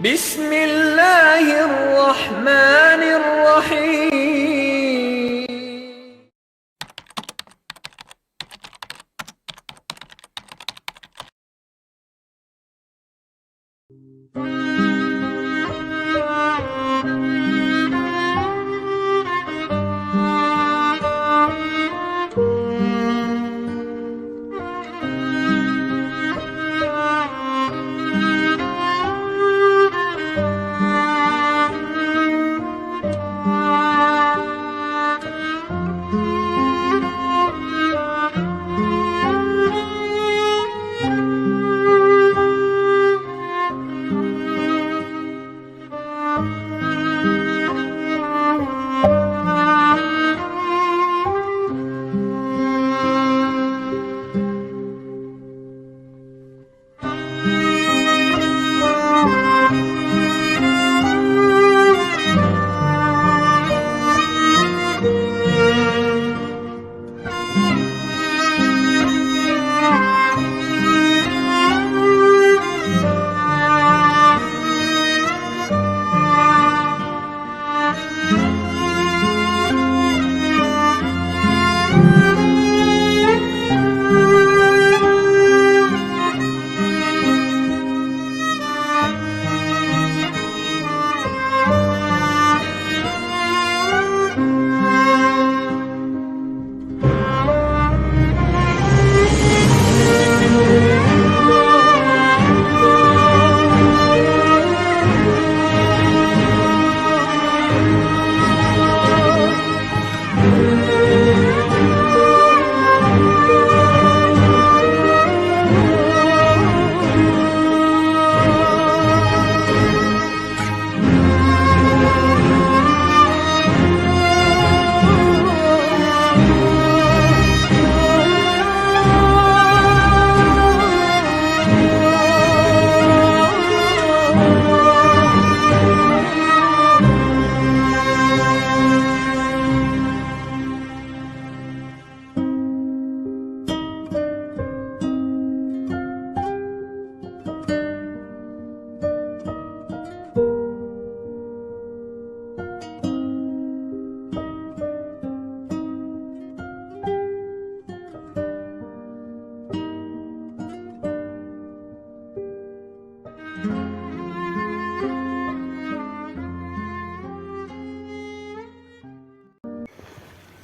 بسم الله الرحمن الرحيم.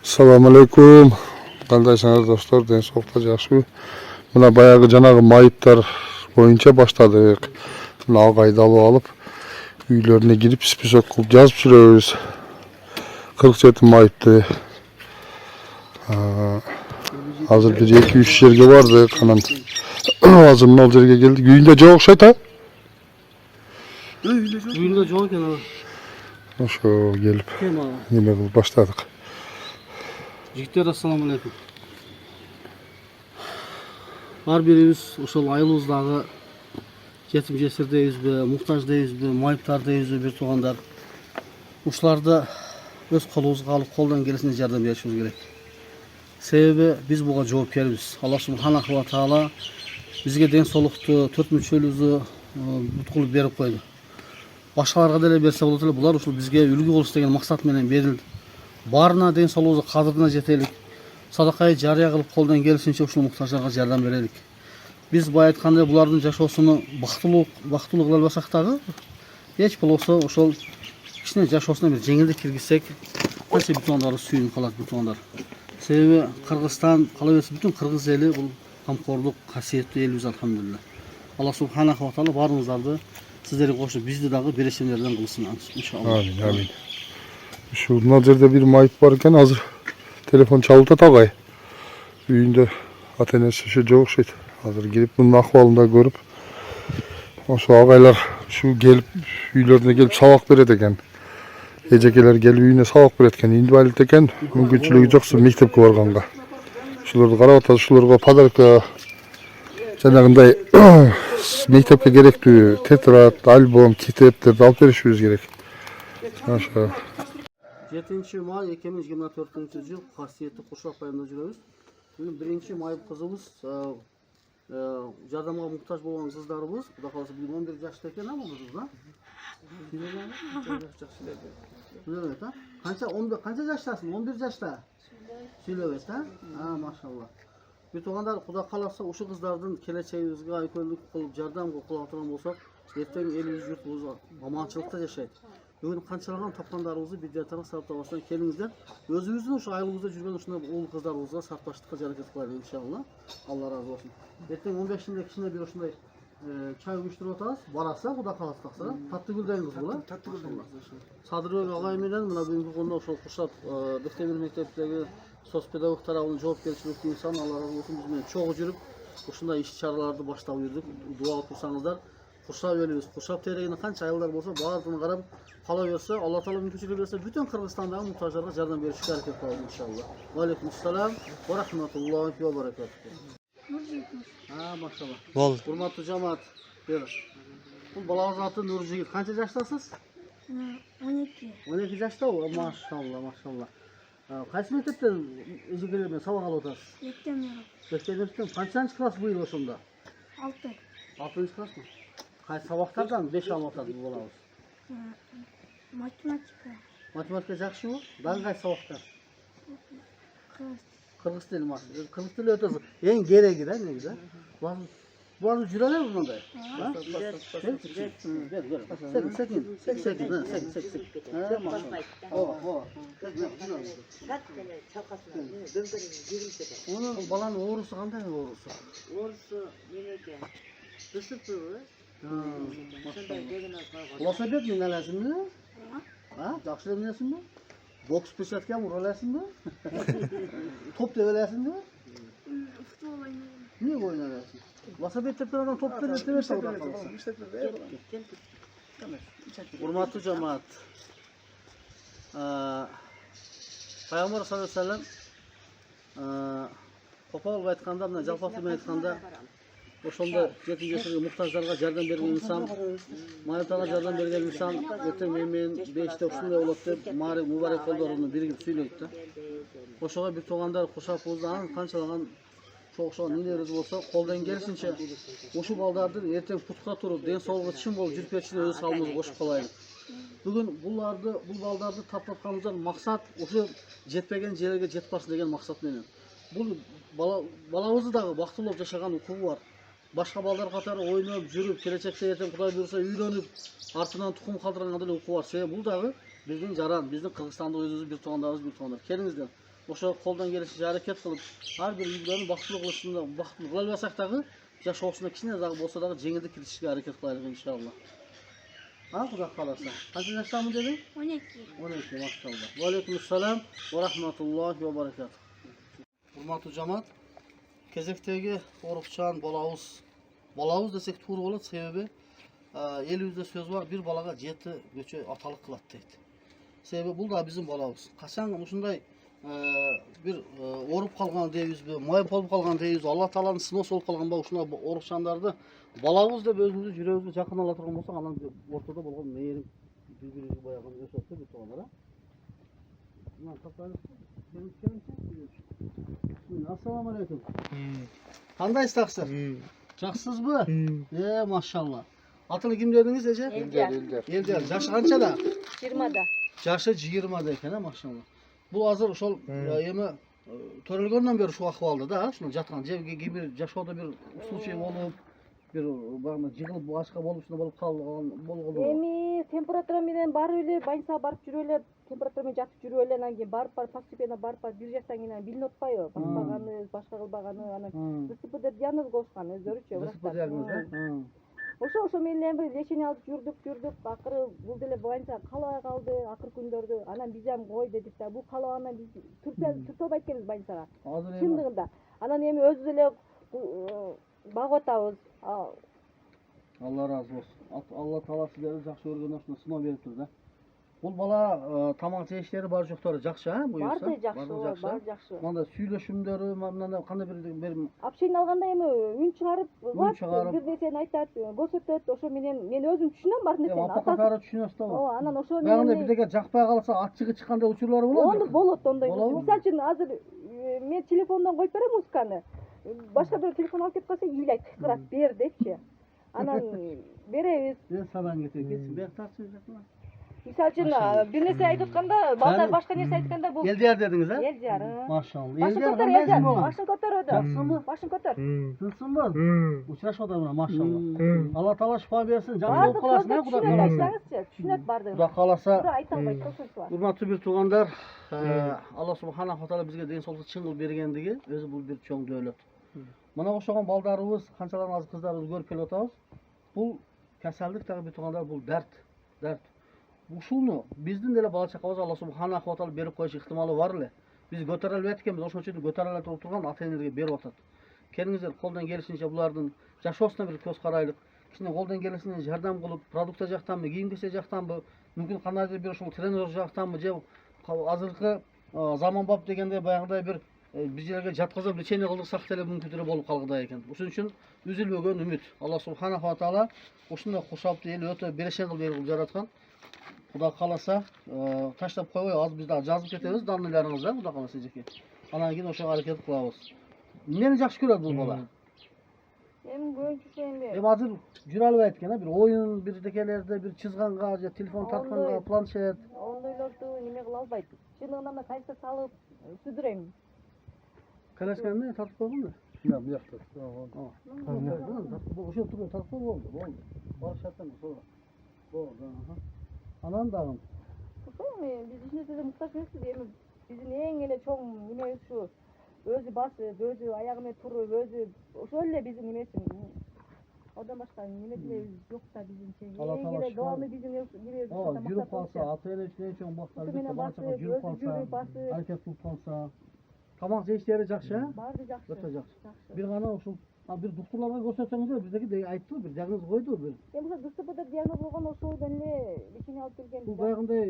Assalamualaikum. Kandайсыңар достор, ден соолукта жакшыбы? Мына баягы жанагы майыптар боюнча баштадык. Мына ага айдалып алып, үйлөрүнө кирип список кылып жазып жүрөбүз. 47 майыпты. Азыр бир 2-3 жерге бардык. Анан азыр мына жерге келдик. Үйүндө жок окшойт, а? Үйүндө жок экен ал. Ошо келип неме кылып баштадык. Жигиттер, ассаламу алейкум. Бар бирибиз ошол айылыбыздагы жетим жесир дейбизби, муктаж дейбизби, майыптар дейбизби, бир туугандар. Ушуларды өз колубузга алып, колдон келесинче жардам беришибиз керек. Себеби биз буга жоопкербиз. Алла субханаху ва таала бизге ден соолукту, 4 мүчөлүбүздү буткулуп берип койду. Башкаларга деле берсе болот эле, булар ушул бизге үлгү болуш деген максат менен берилди. Барына ден соолугубуздун кадырына жетелик. Садакай жарыя кылып колдон келишинче ушул муктаждарга жардам берелик. Биз бай айткандай булардын жашоосуну бактылуу кыла албасак дагы, эч болбосо ошол кичине жашоосуна бир жеңилдик киргизсек, канча бүт туугандарыбыз сүйүнүп калат, бүт туугандар. Себеби Кыргызстан, кала берсе бүтүн кыргыз эли бул камкордук, касиеттүү элбиз, алхамдулилlah. Алла субханаху ва таала баарыңыздарды сиздерге кошуп бизди дагы берешемдерден кылсын, иншалла. Амин, амин. Şu mына жерде bir майып бар экен, азыр телефон чалып атат агай. Үйүндө ата-энеси жок окшойт. Азыр кирип мунун акыбалын да көрүп, ошо агайлар şu келип үйлөрүнө келип сабак берет экен. Эжекелер келип үйүнө сабак берет экен. Инвалид экен, мүмкүнчүлүгү жоксу мектепке барганга. Ушуларды карап атат, ушуларга подарка жанагындай мектепке керектүү тетрадь, альбом, китептерди алып беришибиз керек. Ошо 7 май 2024 жыл касиеттүү Куршак айында жүрөбүз. Бүгүн 1 майып кызыбыз жардамга муктаж болгон кыздарыбыз, Кудай кааласа бүгүн 11 жашта экен, бул кыз да. Сүйлөбөйт, а? Канча жаштасың? 11 жашта. Сүйлөбөйт, а? Машалла. Bir tuğandar Kuda kalasa uşu kızlardan keleceğimizge aykırılık kılıp jardam kılıp bolsak, erteң elimiz yurtubuz amançılıkta yaşaydı. Bugün kançalagan tapkanlarımızı bir taraf sarptabasından kelingizler. Özümüzdün uşu aylığımızda жүрген ушундай ул кыздарыбызга сарпташтыкка жаракет кылайлы иншалла. Алла разы болсун. Эртең 15-нде кичине bir ушундай чай уюштуруп атабыз. Бараса Куда каласа такса, Таттыгүл деген кыз бул, Таттыгүл деген. Садырбек агай менен мына бүгүнкү күндө ошол курсап Бектемир мектептеги соцпедагог тарабынан жоопкерчиликтүү инсан, Алла разы болсун, биз менен чогуу жүрүп, ушундай иш-чараларды баштап жүрдүк. Дуа кылып турсаңыздар, курсап элибиз, курсап терегине канча айылдар болсо, баардыгын карап кала берсе, Алла таала мүмкүнчүлүк берсе, бүтүн Кыргызстандагы муктаждарга жардам беришке аракет кылабыз иншалла. Ва алейкум ассалам ва рахматуллахи ва баракатуху. Машалла. Бол. Урматтуу жамаат, бул балабыз аты Нуржигит. Канча жаштасыз? 12. 12 жашта, машалла, машалла. Кайсы мектептен эжекелер менен сабак алып атасыз? Бектемирден канчанчы класс быйыл ошондо? 6. 6-нчы класс mı? Кайсы сабактардан 5 алып атат бул балабыз? Математика. Математика жакшыбы? Дагы кайсы сабактар? Кыргыз. Кыргыз тили ма? Кыргыз тили өтөсү. Эң кереги да, негизи. Булар жүрөлөр мындай. Onun balanın oğrusu kандай oğrusu? Oğrusu meneke. Isıptı. Velosiped minelesин mi? Ha? Жақсы minelesин mi? Boks peşatga vuralasin mi? Top tebelesin mi? Futbol oynuyorum. Niye oynayasın? Velosiped tepeden top tebelesin. Hurmatlı cemaat. Peygamber sallallahu aleyhi ve sellem Kopal aytkanda, мына жалпак тилмен айтканда, ошондо жетим жашарга муктаждарга жардам берген инсан, майытага жардам берген инсан, эртең мен 5-те ушундай болот деп, мубарак колдоруну биригип сүйлөйт да. Ошого бир туугандар курсапыбыздан канчалаган чогушкан нелерибиз болсо, колдон келишинче ушу балдарды эртең путка туруп, ден соолугу чын болуп жүрүп кетишине өз салымыбызды кошуп калайлык. Бүгүн бул балдарды таптатканыбыздан максат ушу жетпеген жерге жетип барсын деген максат менен. Бул балабызды дагы бактылуу жашаган укугу бар. Башка балдар катары ойноп, жүрүп, келечекте эртең Кудай буйруса үйлөнүп, артынан тукум калтырган укугу бар. Себеби бул дагы биздин жаран, биздин Кыргызстандык өзүбүз бир туугандар. Келиңиздер. Ошо колдон келишинче аракет кылып, ар бир үйлөрүн бактылуу кылышында, бактылуу кыла албасак дагы, жашоосуна кичине дагы болсо дагы жеңилдик киргизишке аракет кылайлык иншалла. Кудай кааласа. Канча жаштамын деди? 12. 12, машалла. Ва алейкум ассалам ва рахматуллахи ва баракатуху. Hurmatlı cemaat, кезектеги орукчан балабыз десек туура болот, себеби элибизде сөз бар, бир балага 7 көчө аталык кылат дейт. Себеби бул да биздин балабыз. Качан ушундай бир оруп калган дейбизби, майып болуп калган дейбизби, Алла тааланын сыноосу болуп калганбы, ушундай орукчандарды балабыз деп өзүбүздүн жүрөгүбүзгө жакын ала турган болсок, анан ортодо болгон мээрим бири-бирибизге баягы өсөт да бир туугандар. Assalamu alaikum. Kandayсыздар? Жақсысызбы? Машалла. Атыңыз ким дедіңіз, эже? Елдер. Жашы қаншада? 20-да. Жашы 20-да екен, машалла. Бұл азыр ошол эми төрөлгөндөн бери ушул акыбалда да, ушул жаткан жерге бир жашоодо бир случай болуп, бир багына жыгылып башка болуп ушундай болуп калган болгону. Эми температура менен барып эле больницага барып жүрүп эле, температура менен жатып жүрүп эле, анан кийин барып постепенно барып бир жактан кийин билинип атпайбы? Баспаганы, башка кылбаганы, анан ДСП деп диагноз коюшкан өздөрүчө. ДСП диагноз, Ошо менен бир лечение алып жүрдүк, акыры бул деле боюнча калабай калды, акыр күндөрдү. Анан биз ham кой дедик да, бул калабанан биз түртө албайт экенбиз больницага. Чындыгында. Анан эми өзүбүз эле багып атабыз. Алла разы болсун. Алла таала силерди жакшы көргөн ушуна сыноо берип тур да. Бул бала тамак жеиштери бар жоктор жакшы, буюрса? Барды жакшы, баары жакшы. Мында сүйлөшүмдөрү, мындай кандай бир Общение алганда эми үн чыгарып, бир нерсени айтат, көрсөтөт, ошо менен мен өзүм түшүнөм бар нерсени. Апакатары түшүнөсүз да. Ооба, анан ошо менен бир деге жакпай калса, ачыгы чыккандай учурлары болобу? Болот ондой. Мисалы үчүн азыр мен телефондон коюп берем музыканы. Başka bir telefon alıp git kalsa iyiyle kırat ber depçi. Anan beremiz. Ben saban getir. Geçsin. Ben tartışacak mı? Misal için bir nerse aytıtkanda, balдар başka nerse aytıtkanda bu Eldiyer dediniz ha? Eljar. Maşallah. Başın Eldiyer kotor, qanday Eljar. bu? Başın kotor ödü. Yaxshimi? Başın kotor. Tinsin bu? Uchrashib buna maşallah. Allah taala şifa bersin. Can Bardı bo'lib qolasizlar, sözde Xudo düşünet xolasa. açsanızca. Düşünet bardı. Xudo xolasa. Bura aytolmaydi, koşulsu var. Hurmatli bir tug'anlar, Alloh subhanahu va taolo bizga den sog'lik chin qilib bergandigi o'zi bu bir cho'ng davlat. Mana o'xshagan baldarimiz, qanchalar nozik qizlarimiz ko'rib kelyapmiz. Bu kasallik tag'i bir tug'anlar bu dard. Ушуну биздин деле бала чакабыз Алла субханаху ва таала берип коюш ыктымалы бар эле. Биз көтөрөлбөй эткенбиз, ошон үчүн көтөрөлө турган ата-энелерге берип атат. Келиңиздер, колдон келишинче булардын жашоосуна бир көз карайлык. Кичине колдон келишинче жардам кылып, продукция жактанбы, кийим кечек жактанбы, мүмкүн кандайдыр бир ушул тренер жактанбы, же азыркы заманбап дегенде баягыдай бир биз жерге жаткызып лечение кылдырсак деле мүмкүндүгү болуп калгыдай экен. Ошон үчүн үзүлбөгөн үмүт. Алла субханаху ва таала ушундай куршалыктуу эл өтө берешен кылып берип жараткан. Xudo qalasa tashlab qo'yib hozir biz жазып ketamiz danlaringizdan Xudo qalasa jeki. Anan keyin o'sha harakat qilamiz. Meni yaxshi ko'radi bu bola. Hem görüntüsüyüm bir. Hozir juralib aytgan bir o'yin, bir dekelerde bir chizg'anga, telefon tartqanga, planshet. Ondaylardı nime qila albaydı. Çılığından da kaysa salıp südüreyim. Kalashganni tartib qo'yganmi? Yo'q, bu yoqda. O'sha turib tartib bo'ldi. Borishadi sonra. Bo'ldi. Anan dağım. Kusayım biz işine size muhtaç değiliz diye mi? Bizim en ele çok nimemiz şu. Özü bası, özü ayağına turu, özü şöyle bizim nimesin. Odan başka nimesine yok da bizim şey. En ele doğanı bizim nimemiz. Yürüp kalsa, atayla içine çok baklar. Yürüp kalsa, hareket tutup kalsa. Tamam, işleri жақсы, ha? Bardı жақсы. Өте жақсы. Bir ғана ушул bir doktorlarga ko'rsatsangiz bizdeki de aytdı bir diagnoz qo'ydi bir. Endi bu ДСПда диагноз qo'ygan o'shodan ele lechение olib kelgan. Bu bayağınday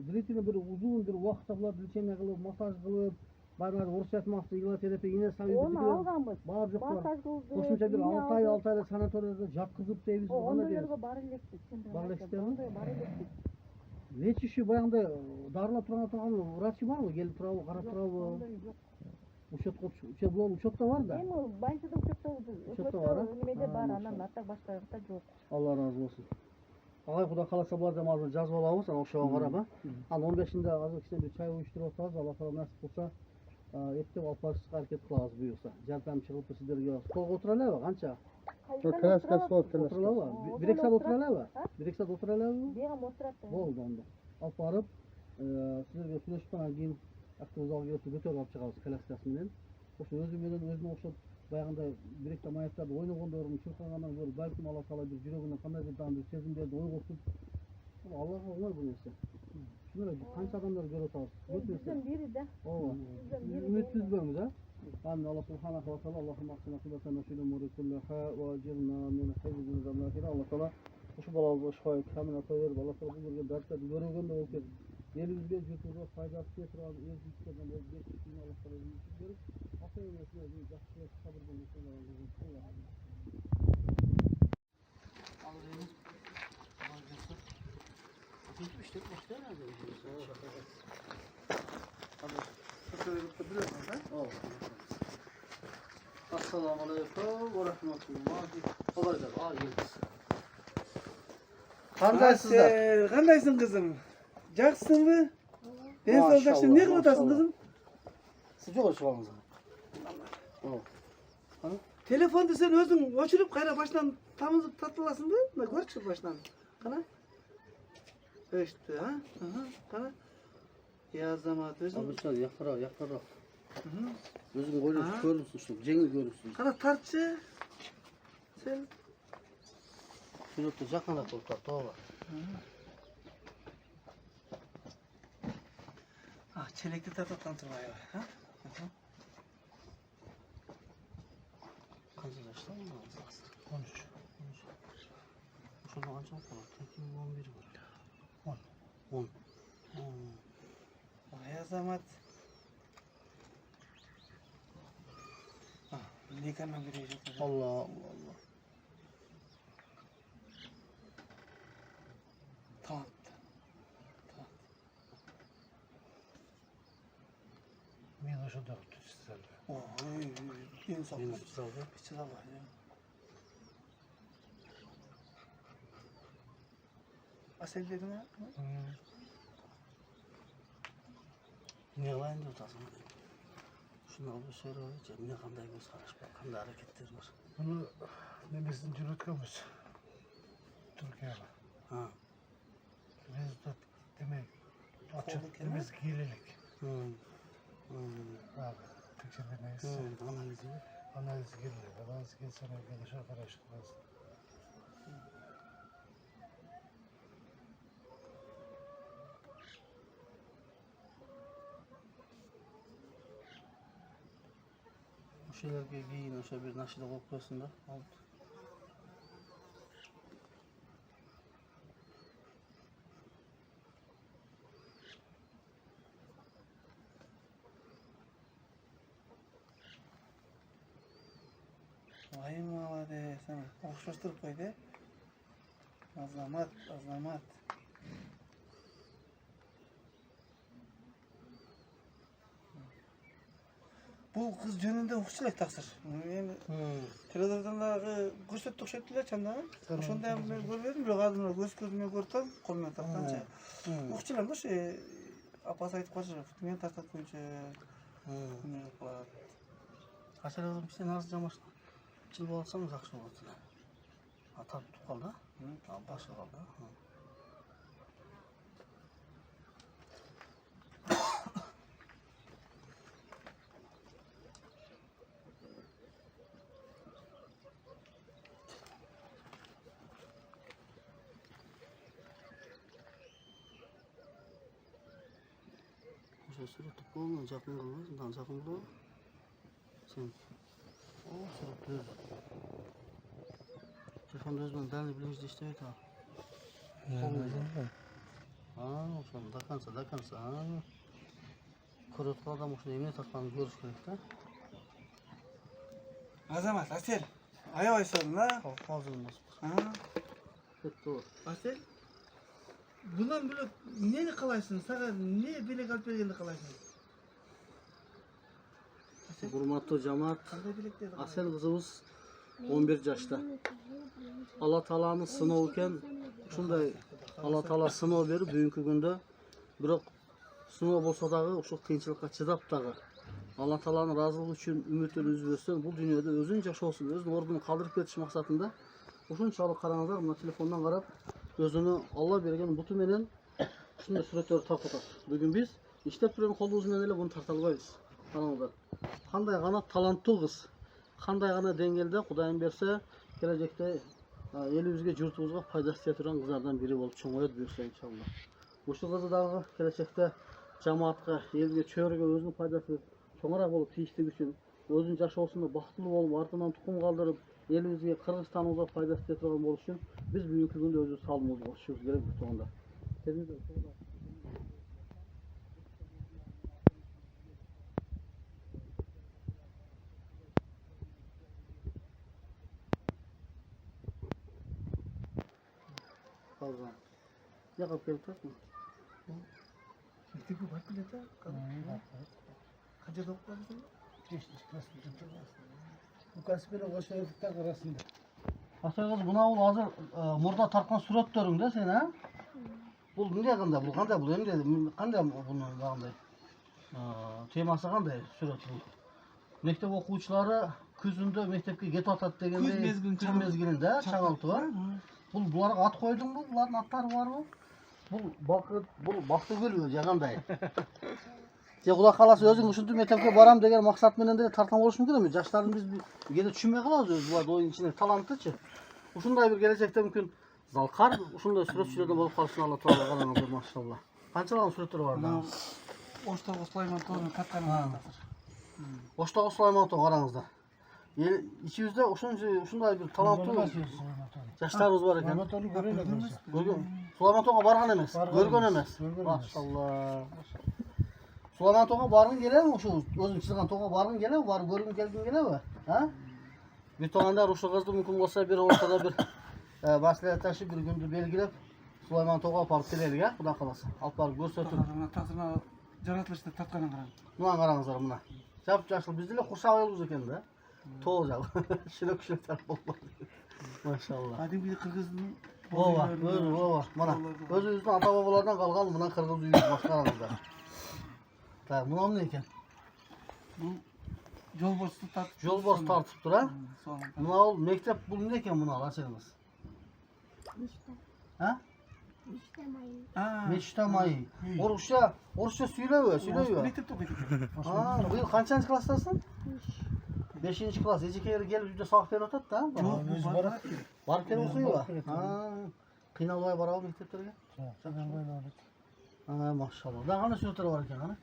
длительный bir uzun bir vaqt bular lechение qilib, masaj qilib, bayağılar o'rus aytmoqchi, igloterapiya, iğne salib. Onu alganmiz. Barib yo'q. Masaj qildi. Qo'shimcha bir 6 oyda sanatoriyada yotqizib deymiz. Ondaylarga bar elektik. Bar elektikmi? Bar elektik. Nechi shu bayağıday darılab turgan vrachi bormi? Kelib turib, qarab turib. Учетта бар да. Эми больницада учетта бар, а? Немеде бар, анан артак башка жакта жок. Алла разы болсун. Агай Кудай кааласа буларды азыр жазып алабыз, ана ошого карап, а. Анан 15-inde азыр кичине бир чай уюштуруп атабыз, Алла таала насип кылса, эптеп алып барышка аракет кылабыз буюрса. Жардам чыгып сиздерге столго отура алабы, канча? Отура алабы? 1-2 саат отура алабы? 1-2 саат отура алабы? Бегам отурат. Болду анда. Алып барып, сиздерге сүйлөшүп анан кийин автовокзалга көтөрүп алып чыгабыз коляскасы менен. Ошо өзү менен өзүнө окшоп баягындай биректе маяктарды ойногондорун чуркагандан көрү балким Алла таала бир жүрөгүнө кандай бир дан бир сезимдерди ойготуп Аллага оңой бул нерсе. Шуну эле канча адамдар көрүп атабыз. Бизден бири да. Ооба. Үмүт үзбөңүз, а? Амин Алла субханаху ва таала Аллахумма ахсина кылбатана фил умури куллаха ва ажирна мин хизбин заматира. Алла таала ошо балабызга шифа камил ата берип, Алла таала бул жерге дартады көрөгөндө болуп кетти. Elimizde yurtumuza faydası getiren el güçlerden el geçtiğini Allah sana görüp ata yönesine bir yakışıya sabır bulmasını lazım. Alıyoruz. Alıyoruz. İşte nerede? Hadi. Sıkıntı biliyorsun sen? Evet. Assalamu alaikum ve rahmetullahi. Kolay gelsin. Alıyoruz. Kandaysızlar. Kandaysın kızım? Жақсың ба? Ben sol жақсы не қылып отырсың қызым? Сіз жоқ шығамыз. Телефонды сен өзің өшіріп қайра башынан тамызып тартыласың ба? Мына көрші башынан. Қана? Өшті, а? Қана? Азамат өзің. Абысал яқырақ. Өзің ойлап көрінсің шүү, жеңіл көрінсің. Қана тартшы. Сен. Суретті жақындап болып тарт, тоға. Çelekli taraftan turmaya var. Ha? Kaç yaşta mı? 13. Şurada kaç var? 11 var. 10. Vay azamat. Ne kadar verecek? Allah. Tamam. şurada sizler. Oy, en sağ Benim ol. tutalım. İçine bak ya. Asel dedin ha? Ne kılayın diyor tasın. Şunlar bir söyle ne kanday göz karış bak, kanday hareketler var. Bunu nemesini cürütkömüz. Türkiye'ye. Ha. Biz de demek açık Kolluk temiz giyililik. Abi Türkçe'de neyse. Analizi. Analiz girilir. Analiz gelsen arkadaş arkadaşlar. Bu şeylerge giyin, o bir naşıda kokuyorsun da. Oldu. Vay молодец, sen okşaştırıp koy de. Azamat, azamat. Bu kız jönünde hukukçuluk taksır. Yani televizyonda gösterdik şekilde çanda. Şonda ben görmedim, bir kadınlar göz gözüme gördüm, koluna takkanca. Hukukçular da şey apası aytıp kaçır, men tartat koyunca ne yapar. Kaçar kızım işte narız camaşın. Çıl bolsanız akşı oldu. Atar tutup kaldı. Tamam başı kaldı. O'sha suratib bo'lmay jaqin qilma, undan jaqin qil. Sen o surat telefonda o'zim dalil bilinishda ishlaydi. Ha, o'shani dakansa. Ko'rayotgan odam o'shani emne taqqanini ko'rish kerak-da. Azamat, Asel. Ayağı aysalın la. Hozir emas. Ha. Ketdi o. Asel. Bundan böyle neni kalaysın? Sana ne bilek alıp bergende kalaysın? Hurmatli jamoat, Qanday bilekler? Asel kızımız 11 yaşta. Allah Taala'nın sınavı ekan, shunday Allah Taala sınov berib bugungi kunda biroq sınov bo'lsa dagı o'sha qiyinchilikqa chidab dagı Allah Taala'nın razılığı uchun umidini üzböstön bu dunyoda o'zing yashashsin, o'zing o'rnini qoldirib ketish maqsadida o'shunchalik qaranglar, mana telefondan qarab o'zini Allah bergan buti menen shunday suratlarni tarqatadi. Bugun biz ishlab turgan qo'limiz bilan ele buni tarta olmaymiz. Qaranglar. Qanday gana talantli qiz, qanday gana dengelde Xudoyim bersa kelajakda elimizga, yurtimizga foydasi tegadigan qizlardan biri bo'lib cho'ng'ayadi buyursa inshaalloh. O'sha qizni dag'i kelajakda jamoatga, elga, cho'riga o'zining foydasi cho'ng'aroq bo'lib tegishligi uchun o'zining yashashida baxtli bo'lib, ortidan tuxum qoldirib, elimizga, Qirg'izistonimizga foydasi tegadigan bo'lish uchun biz bugungi kunda o'zimiz salmimizni qo'shishimiz kerak bu to'g'rida. Fazla. Yakıp gelip mi? Gitti bu bak bilete. Kaça toplamışsın? Bu kasbeyle boş veripten arasında. Asıl kız buna ol hazır murda tarkan suratlarında sen ha? Bu ne kanda bu? Kanda bu ne dedi? Kanda bunun kanda? Teması kanda surat bu. Mektep okuvchiları kuzunda mektepke get atat degende kuz mezgilinde çağaltı var. Bularga at koydun mu? Buların atları var mı? Bu baktı gülüyor cananday. Ya Xudo kalası özün uşuntup mektepke baram degen maksat menen de tartan boluş mümkün mü? Yaşların biz gene düşünmey kalabız öz bu oyun içinde talantlıçı. Uşunday bir gelecekte mümkün zalkar, uşunday suretçilerden bolup kalsın Allah Taala kalanlar maşallah. Kançalan suretleri var da. Oşta Oslayman Torun katkanı. Oşta Süleyman'ın aranızda. İçimizde uşunday bir talantlı yaşlarımız var eken. Onu göremedim. Süleyman Toğa bargan emes, görgön emes. Maşallah. Süleyman Toğa bargın gele mi? Şu özün çizgan Toğa bargın gele mi? Barıp görgün gelgin gele mi? Ha? Bir toğanda uşu kızdı mümkün olsa bir ortada bir basılayat taşı bir gündü belgilep Süleyman Toğa aparıp geleli ya, Xudo kalasa. Alp barıp gösterdim. Tasına жаратылышты тартканын караңыз. Мына қараңыздар мына. Жап-жашыл бізде қуршақ айылымыз екен да. Тоғыз жақ. Шүлек тарап болды. Машалла. Кадимги кыргыздын Ова, ова. Мына өзіміздің ата-бабалардан қалған мына қырғыз үйі қараңыздар. Так, мына не екен? Бул жолбосту тартып. Жолбос тартып тұр, а? Соны. Мына ол мектеп бұл не екен мына ашыңыз? А? Мечта майы. Орысша сөйлеу. Мектепте окуйт. Биыл қаншаншы класстасың? 5-ші класс. Ежекелер келіп үйде сабақ беріп жатады да? Жок, бул барат. Барып келіп оқиды ба? Қиналбай барабы мектептерге? Машалла. Да қандай суреттер бар екен, қана?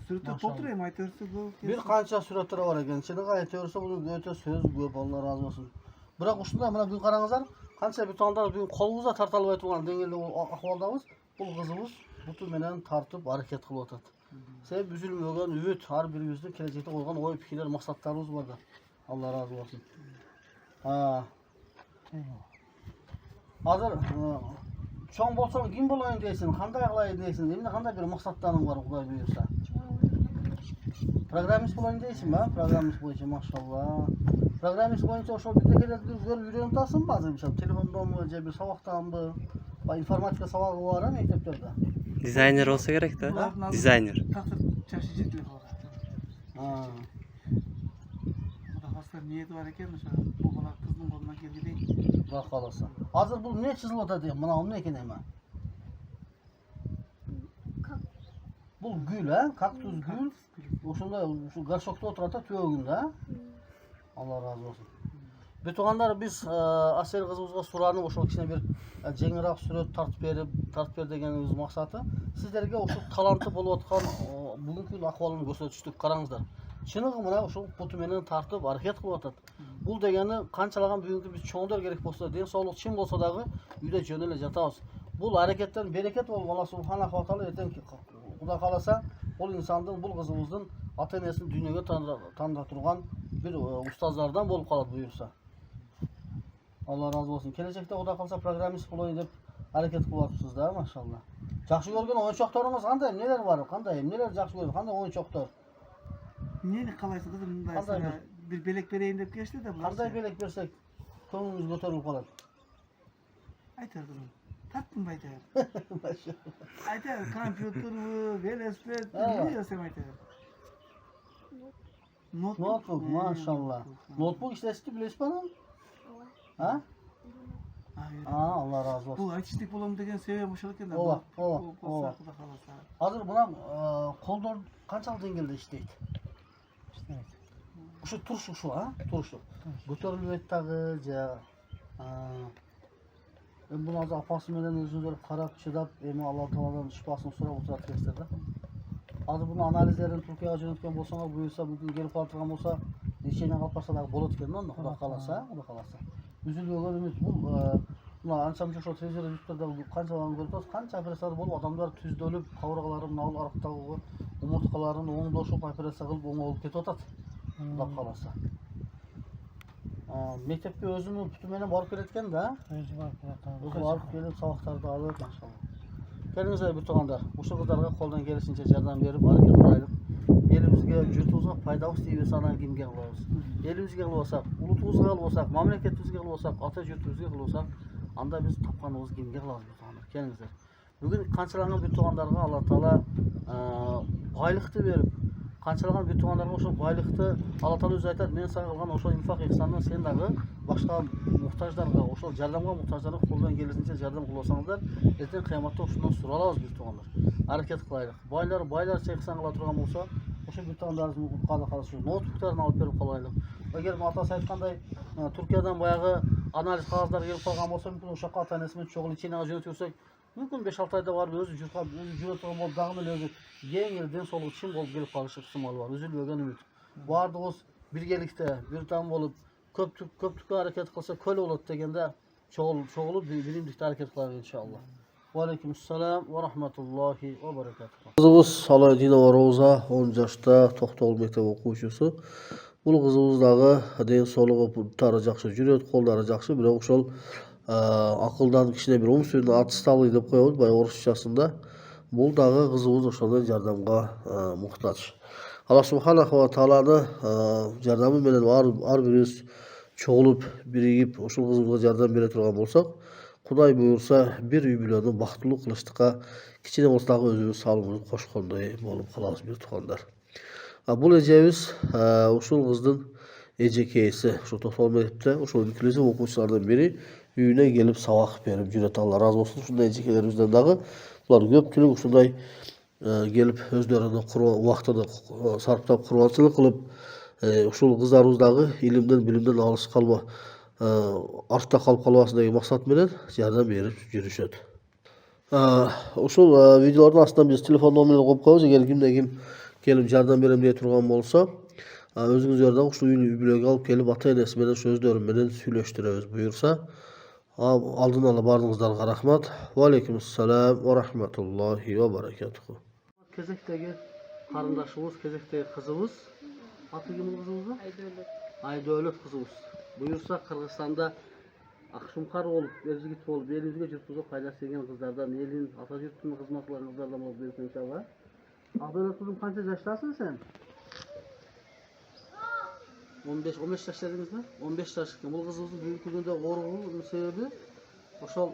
Сүрөттөр толтур эми айта берсе көп. Bir қанша суреттер бар екен. Шындығы айта берсе бұл өте сөз көп, Алла разы болсын. Бірақ ушундай мына бүгін қараңыздар, қанша бетондар бүгін қолымызда тарталып айтылған деңгейлі ахуалдамыз, бұл қызымыз бұты менен тартып әрекет қылып отады. Себеп үзілмеген үміт, ар біріміздің келешекте қойған ой пікірлер, мақсаттарымыз бар да. Алла разы болсын. Азыр чоң болсаң ким болайын дейсің, қандай қылайын дейсің, емне қандай бір мақсаттарың бар Құдай бұйырса. Программист болайын дейсің ба? Программист бойынша, машалла. Программист бойынша ошол битекелерди үйрөнүп атасың ба? Азыр мисалы телефондонбу же бир сабактанбы? Информатика сабагы бар мектептерде. Дизайнер olsa gerek de. Dizayner. Тактыр жашы жетиле калат. Кудай калса ниети бар экен, ошо бул бала кыздын колунан келгидей. Кудай кааласа. Азыр бул эмне чызылып атат экен? Мына эмне экен эми? Бул гүл, кактус гүл. Ошондой ушу горшокто отурат төөгүндө, Алла разы болсун. Бетугандар биз Асел кызыбызга суранып ошол кичине бир жеңираак сүрөт тартып бер дегенибиз максаты. Сиздерге ошол таланты болуп аткан бүгүнкү акыбалын көрсөтүштүк. Караңыздар. Чыныгы мына ошол буту менен тартып аракет кылып атат. Бул дегени канчалаган бүгүнкү биз чоңдор керек болсо, ден соолук чын болсо дагы үйдө жөн эле жатабыз. Бул аракеттен берекет болуп Алла субханаху ва таала эртең Кудай кааласа, бул инсандын, бул кызыбыздын ата-энесин дүйнөгө тандыра турган бир устаздардан болуп калат буюрса. Алла разы болсын. Келечекте Кудай калса программист болоюн деп аракет кылып атыпсыз да, машалла. Жакшы көргөн оюнчокторуңуз кандай, эмнелер бар? Кандай, эмнелер жакшы көрөсүз? Кандай оюнчоктор? Эмнени каалайсыз кызым, мындай бир белек берейин деп келишти да. Кандай белек берсек көңүлүңүз көтөрүлүп калат? Айта бер кызым. Тарттым айта бер. Машалла. Айта бер, компьютербу, велосипед, эмне десем айта бер. Ноутбук, машалла. Ноутбук иштешти билесизби анан? А? Алла разы болсун. Бул айтыштык болом деген себеп ошол экен да. Ооба. Кудай кааласа. Азыр мына колдор канчалык деңгээлде иштейт? Ушу туруш ушу, турушу. Көтөрүлбөйт дагы же буну азыр апасы менен өзүңөр карап чыдап, эми Алла Тааладан шифасын сурап отурат экенсиздер да. Азыр буну анализдерин Туркияга жөнөткөн болсоңор, буюрса бүгүн келип кала турган болсо, лечение калып барса дагы болот экен да, Кудай кааласа, Үзүлбөгөн үмүт бул мына анча-мынча ошол телевизордо канчаларын көрүп атабыз, канча операциялар болуп, адамдар түздөлүп, кабыргалары мына арктагы умурткаларын оңдошуп, операция кылып оңолуп кетип атат. Кудай кааласа. Мектепке өзүнүн путу менен барып келет экен да. Өзү барып келип сабактарды алып, машалла. Келиңиздер бир туугандар, ушул кыздарга колдон келишинче жардам берип, аракет кылайлык. Элибизге, журтубузга пайдабыз тийбес анан кимге кылабыз? Элибизге кылбасак, улутубузга кылбасак, мамлекетибизге кылбасак, ата журтубузга кылбасак, анда биз тапканыбыз кимге кылабыз бир туугандар? Келиңиздер. Бүгүн канчалаган бир туугандарга Алла Таала байлыкты берип, канчалаган бир туугандарга ошол байлыкты Алла Таала өзү айтат, мен сага кылган ошол инфак ихсандан сен дагы башка муктаждарга, ошол жардамга муктаждарга колдон келишинче жардам кылбасаңыздар, эртең кыяматта ушундан суралабыз бир туугандар. Аракет кылайлык. Байлар ихсан кыла турган болсо, ошо бир туугандарыбыздын калышы ноутбуктарын алып берип калайлык. Эгер атасы айткандай Туркиядан баягы анализ кагаздары келип калган болсо, мүмкүн ошоко ата-энеси менен чогуу леченияга жөнөтүп берсек, мүмкүн 5-6 айда барып өзү жүрө турган болуп, дагы эле өзү жеңил ден соолугу чын болуп келип калышы ыктымалы бар. Үзүлбөгөн үмүт. Бардыгыбыз биргеликте, бир там болуп, көптүккө аракет кылса көл болот дегенде чогулуп биримдикте аракет кылалы иншалла. Ва алейкум ассалам ва рахматуллахи ва баракатух. Кызыбыз Алайдина Роза 10 жашта Токтогул мектеп окуучусу. Бул кызыбыз дагы ден соолугу буттары жакшы, жүрөт, колдары жакшы, бирок ошол акылдан кичине бир умственный отсталый деп коебуз, баягы орусчасында. Bul dağı kızımız ошондой жардамга muhtaç. Allah subhanahu wa ta'ala'nı jardamı menen ar birimiz çoğulup birigip ошол kızımıza jardam bere turgan bolsak, Kuday buyursa bir üy bilen baktılıq kılıştıqa kiçine bolsa dagı özümüz salımızı koşkondoy bolup kalabız bir tukandar. Bul ejemiz uşul kızdın ejekeysi, şu Total Mektepte uşul ülkülesi okuwçulardan biri üyüne gelip sabak berip jüret, Allah razı olsun. Şunday ejekelerimizden dagı bular köpçülük uşunday gelip özlerine wagtını sarptap kurbançılık kılıp uşul kızlarımız dagı ilimden bilimden alış kalma artta kalıp kalmasın degan maksat menen jardam berip жүрүшөt. Uşul videolardan aslında biz telefon nomerini koyup koyuyoruz. Eğer kimde kim gelip jardam berem diye turgan bolsa, özüңüz yerde uşul üyünü übülöge alıp gelip ata-enesi menen sözlerim menen süйлөштүрөбүz buyursa. Aldın ala bardığınızdan rahmat. Ve aleykümselam ve rahmetullahi ve berekatuhu. Kezekteki karındaşımız, kezekteki kızımız. Atı kimin kızımız? Aydölet kızımız. Buyursa Kırgızstanda Akşumkar olup, Erzigit olup, elimizge jurtumuza faydası egen kızlardan, elin, ata jurtunun hizmet kılan kızlardan olup buyursun inşallah. Aydölet kızım kança yaştasın sen? 15 yaş dediniz mi? 15 yaş. Bu kızımızın büyük gününde oruğunun sebebi oşol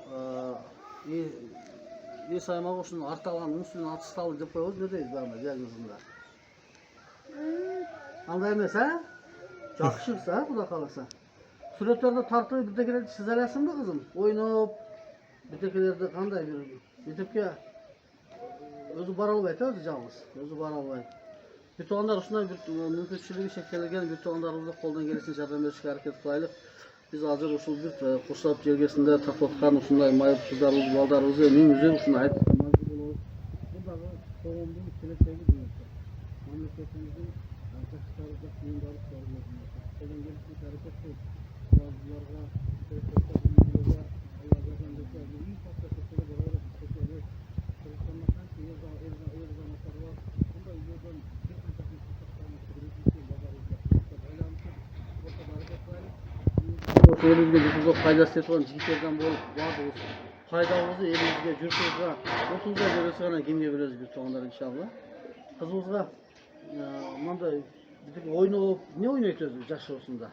iyi saymak oşunun artalanın üstüne atıştalı dep koyuyoruz. Ne deyiz bana diagnosunda? Anda emez ha? Jakşırsa ha, Kuda kalırsa. Suretlerde tartığı bir tekeleri çizelersin mi kızım? Oynayıp bir tekelerde kanday bir tepki özü baralbayt özü жалгыз. Özü baralbayt. Bir toğanlar uşundan bir mümkünçülüğü şekillengen bir toğanlarımızda koldan gelirsin jardam berişke hareket kılaylık. Biz hazır uşul bir kursap jergesinde tapatkan uşunday mayıp kızlarımız, baldarımızı önümüzde uşuna ayet. Bunдағы қоғамдың келешегі дейінші. Мемлекетіміздің жастарға меңгеріп берілетін. Қолдан келісін әрекет қылып, жазыларға, саясатқа, Алла жазандырса, үй сақташылығы болады, секені. Кыргызстанда қанша ер азаматтар бар. Бұндай үйлерден бір қаншасын сақтағаны көрсетілген базарымызда. Байланысып, осы әрекет қылайық. Осы елімізге жүзге пайдасы еткен жігіттерден болып барды осы. Faydamızı elimizde, cürtümüzde, 30'da göresi gana kimge biliriz bir toğanlar inşallah. Kızımızga bir oynayıp, ne oynayacağız yaşı olsunda?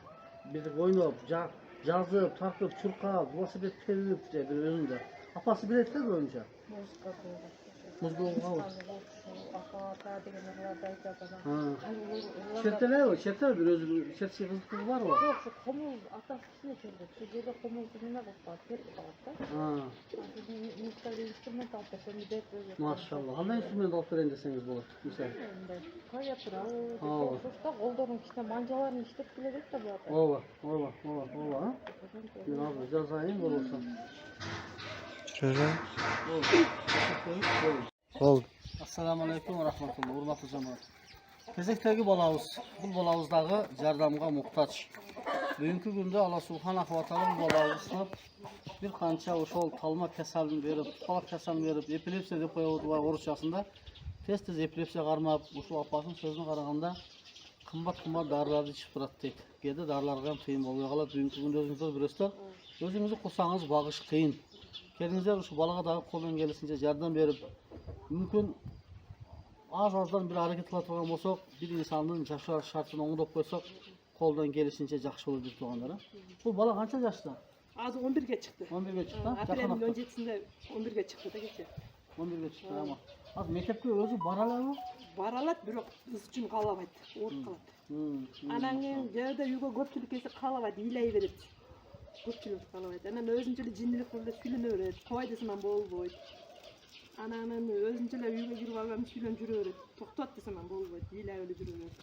Bir oynayıp, жазып, tartıp, çurkap, velosiped tepip bir özünde. Apası bilet mi oyunca? Muzluğa var. Şerteler var, şerteler bir özü, şertesi kızlık var mı? Yok, şu komuz atasını çözdü. Şu burada komuzunu ne bakar, terip kaldı. Müstahil instrument altta, şimdi de böyle. Maşallah. Hangi instrument alıp verendeseniz olur, misal? Kayapıra, sonuçta kolduğunun içine mancalarını işlep bilecek de bu adam. Ova, ha? Ben abi yazayım olursa. Şöyle. Ol. Assalamu alaikum ve rahmetullah. Hurmatlı cemaat. Kezekteki balağız. Bu balağızdağı jardamga muhtaç. Bugünkü günde Allah subhanahu wa ta'ala bu balağızda bir kança uşol talma kesalini verip, tutkalak kesalini verip, epilepsiya dep koyuyordu var oruçasında. Tez epilepsiya karmap, uşul apasının sözüne karaganda kımbat darılardı içip durat deyik. Gede darılarga kıyın bolmay kalat. Bugünkü günde özünüzde biresler. Özünüzü kursanız bağış kıyın. Kendinizler şu balağa dağı koldan gelisince yardım verip, mümkün azdan bir hareket kılatılan olsak, bir insanın yaşar şartını oңдоп koysak, koldan gelişince жақсы olur bir tuğanlara. Bu bala kaça yaşta? Azı 11'ge çıktı. 11'ge çıktı. Aprel'in öncesinde 11'ge çıktı da geçer. 11'ge çıktı ama. Az mektepke özü baralar mı? Baralat, biroq kız üçün kalabayt, oğut kalat. Ananın жерде үйгө көпчүлүк келсе калабайт, ыйлай берет. Көпчүлүк калабайт. Анан өзүнчөлүк жиндилик кылып сүйлөнө берет. Той десем болбойт. Анан өзүнчөлүк үйгө кирип алып сүйлөнүп жүрө берет. Токтот десем болбойт. Ыйлай эле жүрө берет.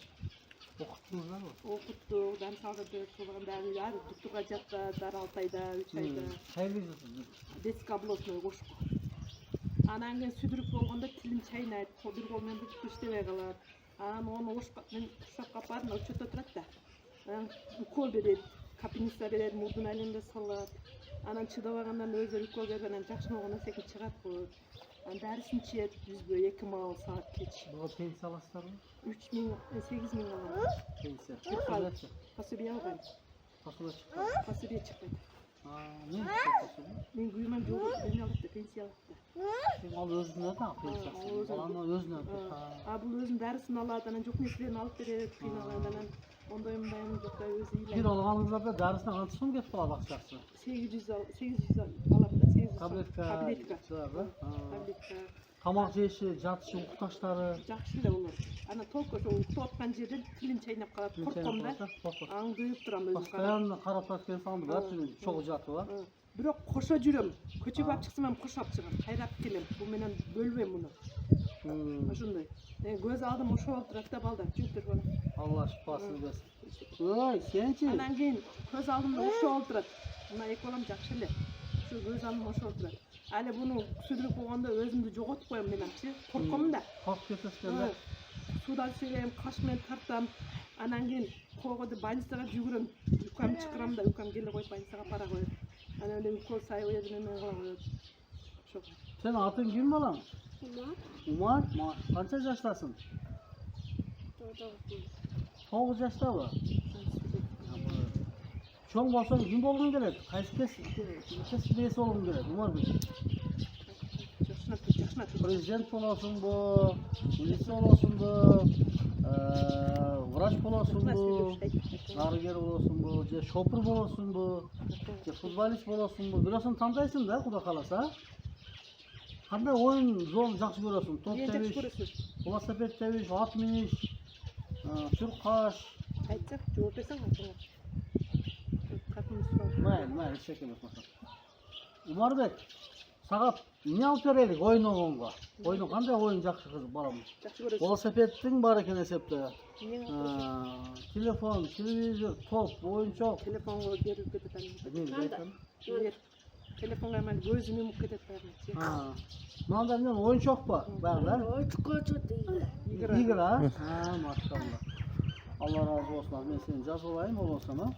Окуттуңуздар mı? Окуттук, дан салдырдык, кылганда Туктуга жатта, Дар Алтайда, 3 айда. Çaylı yüzüsüz. Детский областной кошко. Анан кийин сүдүрүп болгондо тилин чайнайт, бир кол менен бүтүп иштебей калат. Анан ону мен курсакка бардым, учетто турат да. Анан укол берет, капельница берет, мурдун айланында салат. Анан чыдабагандан өзү укол берип, анан жакшы болгондон секин чыгат коет. Анан дарысын ичет, 2 маал саат кеч. Буга пенсия аласыздар mı? 3000, 8000 алам. Пенсия. Пособие алган. Fasulye çıktı. Пособие чыкпайт. Ne çıktı? Men güymem yok, beni alıp pensiya alıp. Al özüne de pensiya. Balanın özüne. Bu özün derisini aladan, çok neslerini alıp verir, kıynalardan. Ondayım yok da özü Bir ilan. olğanınızda dersine antısı mı getip ala baksaksın? 800 alabilir, 800 Tabletka. Tabletka. Tabletka. Tamak jeyişi, jatışı, uqtaşları. Жақсы да olur. Ana толку ошо уктап жерден тилим чайнап калат. Коркком да. Аң дүйүп турам өзүм. Постоянно карап аткен саңды бар түнү чогуу жатып ба. Бирок кошо жүрөм. Көчөгө алып чыксам ham кошо алып чыгам. Кайрап келем. Бул менен бөлбөйм муну. Ошондой. Көз алдым ошо олтурат да балдар жүрүптүр бала. Allah şifasını versin. Oy, sençi. Анан кийин көз алдымда ошо олтурат. Мына эки балам жакшы эле. Ошо көз алдымда ошо олтурат. Али буну сүдүрүп койгондо өзүмдү жоготуп коем мененчи. Корком да. Korkup ketesken de. Судан себем, каш менен тартам. Анан кийин койгоду больницага жүгүрөм. Укам чакырам да, укам келе коюп больницага пара коет. Анан эле укол сайып коет, эме кыла коет. Ошо. Sen atın kim balam? Umar. Kaça yaştasın? 9 yaşta mı? Çoğun bolsan kim bolgun geledi? Kaysi kes birisi olgun geledi? Umar Bey. Prezident olasın bu, milisi olasın bu, vraç olasın bu, narıger olasın bu, şopur olasın bu, futbolist olasın bu. Birazını tanıdaysın da kuda kalasa. Qanday oyun zor жақсы көрөсүң? Топ тебиш, велосипед тебиш, ат миниш, чуркаш. Айтсак, жооп берсең атыңа. Mayli, hiç şey emez masal. Umarbek, sağa ne alып bereylik oyun oynaganga? Oyunu qanday oyun жақсы kızım balam? Жақсы көрөсүң. Velosipedin бар ekan esepte. Telefon, televizor, top, oyuncak. Telefonго берип кетет аны. Telefonga hemen gözümü mük ketет бәріне. Manda ne oyuncak mı? Bağlar. İgir ha? Maşallah. Allah razı olsun. Ben seni caz olayım olursan ha.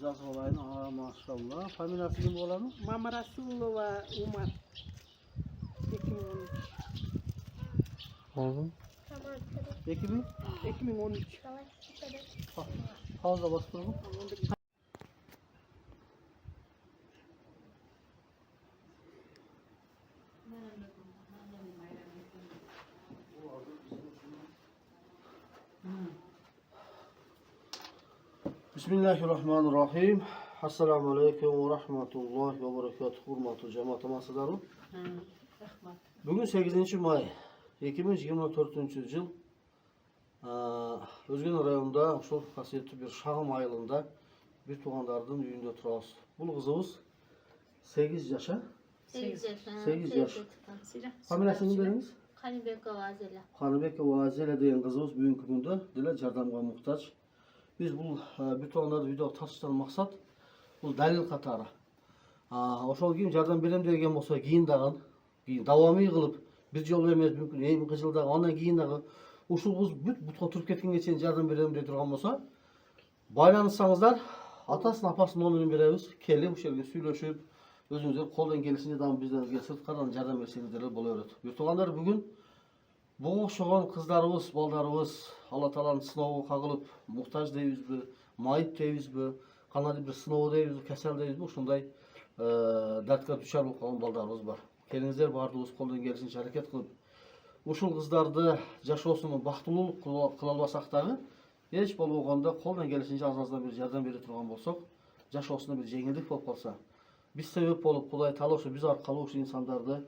Caz olayım. Maşallah. Familiyası kim olan mı? Mama Rasulova Umar. 2013. Oldu. Peki mi? 2013. Fazla bastırdım. Bismillahirrahmanirrahim. Assalamu alaikum ve rahmetullahi ve berekatuhu. Hurmatlı cemaat amasıdarım. Bugün 8. may 2024 yıl Özgen rayonunda ошол касиеттүү bir шагым айылында bir тугандардын үйүндө турабыз. Бул кызыбыз 8 yaşa. 8 yaş. Familiyasını бериңиz? Kanibekova Azela. Kanibekova Azela деген кызыбыз бүгүнкү күндө деле жардамга муктаж. Biz bu bir tuğanlarda video tartıştan maksat bu dalil katara. Oşol kim jardan berem деген bolsa кийин дагы давамый кылып bir жол эмес мүмкүн эми кыжыл дагы андан кийин дагы ушул кыз бүт бутка туруп кеткенге чейин жардам берем дей турган болсо байланышсаңыздар атасынын апасынын номерин беребиз. Келип ушул жерге сүйлөшүп өзүңүздөр колдон келишинче дагы биздерге сырткардан жардам берсеңиздер боло берет. Bir tuğanдар бүгүн буга окшогон кыздарыбыз, балдарыбыз Алла Тааланын сыноого кагылып, муктаж дейбизби, майып дейбизби, кандайдыр бир сыноо дейбизби, кесел дейбизби, ушундай дартка дучар болуп калган балдарыбыз бар. Келиңиздер баардыгыбыз колдон келишинче аракет кылып, ушул кыздарды жашоосуна бактылуулук кыла албасак дагы, эч болбогондо колдон келишинче аз-аздан бир жардам бере турган болсок, жашоосуна бир жеңилдик болуп калса, биз себеп болуп, Кудай Таала ушу биз аркылуу ушу инсандарды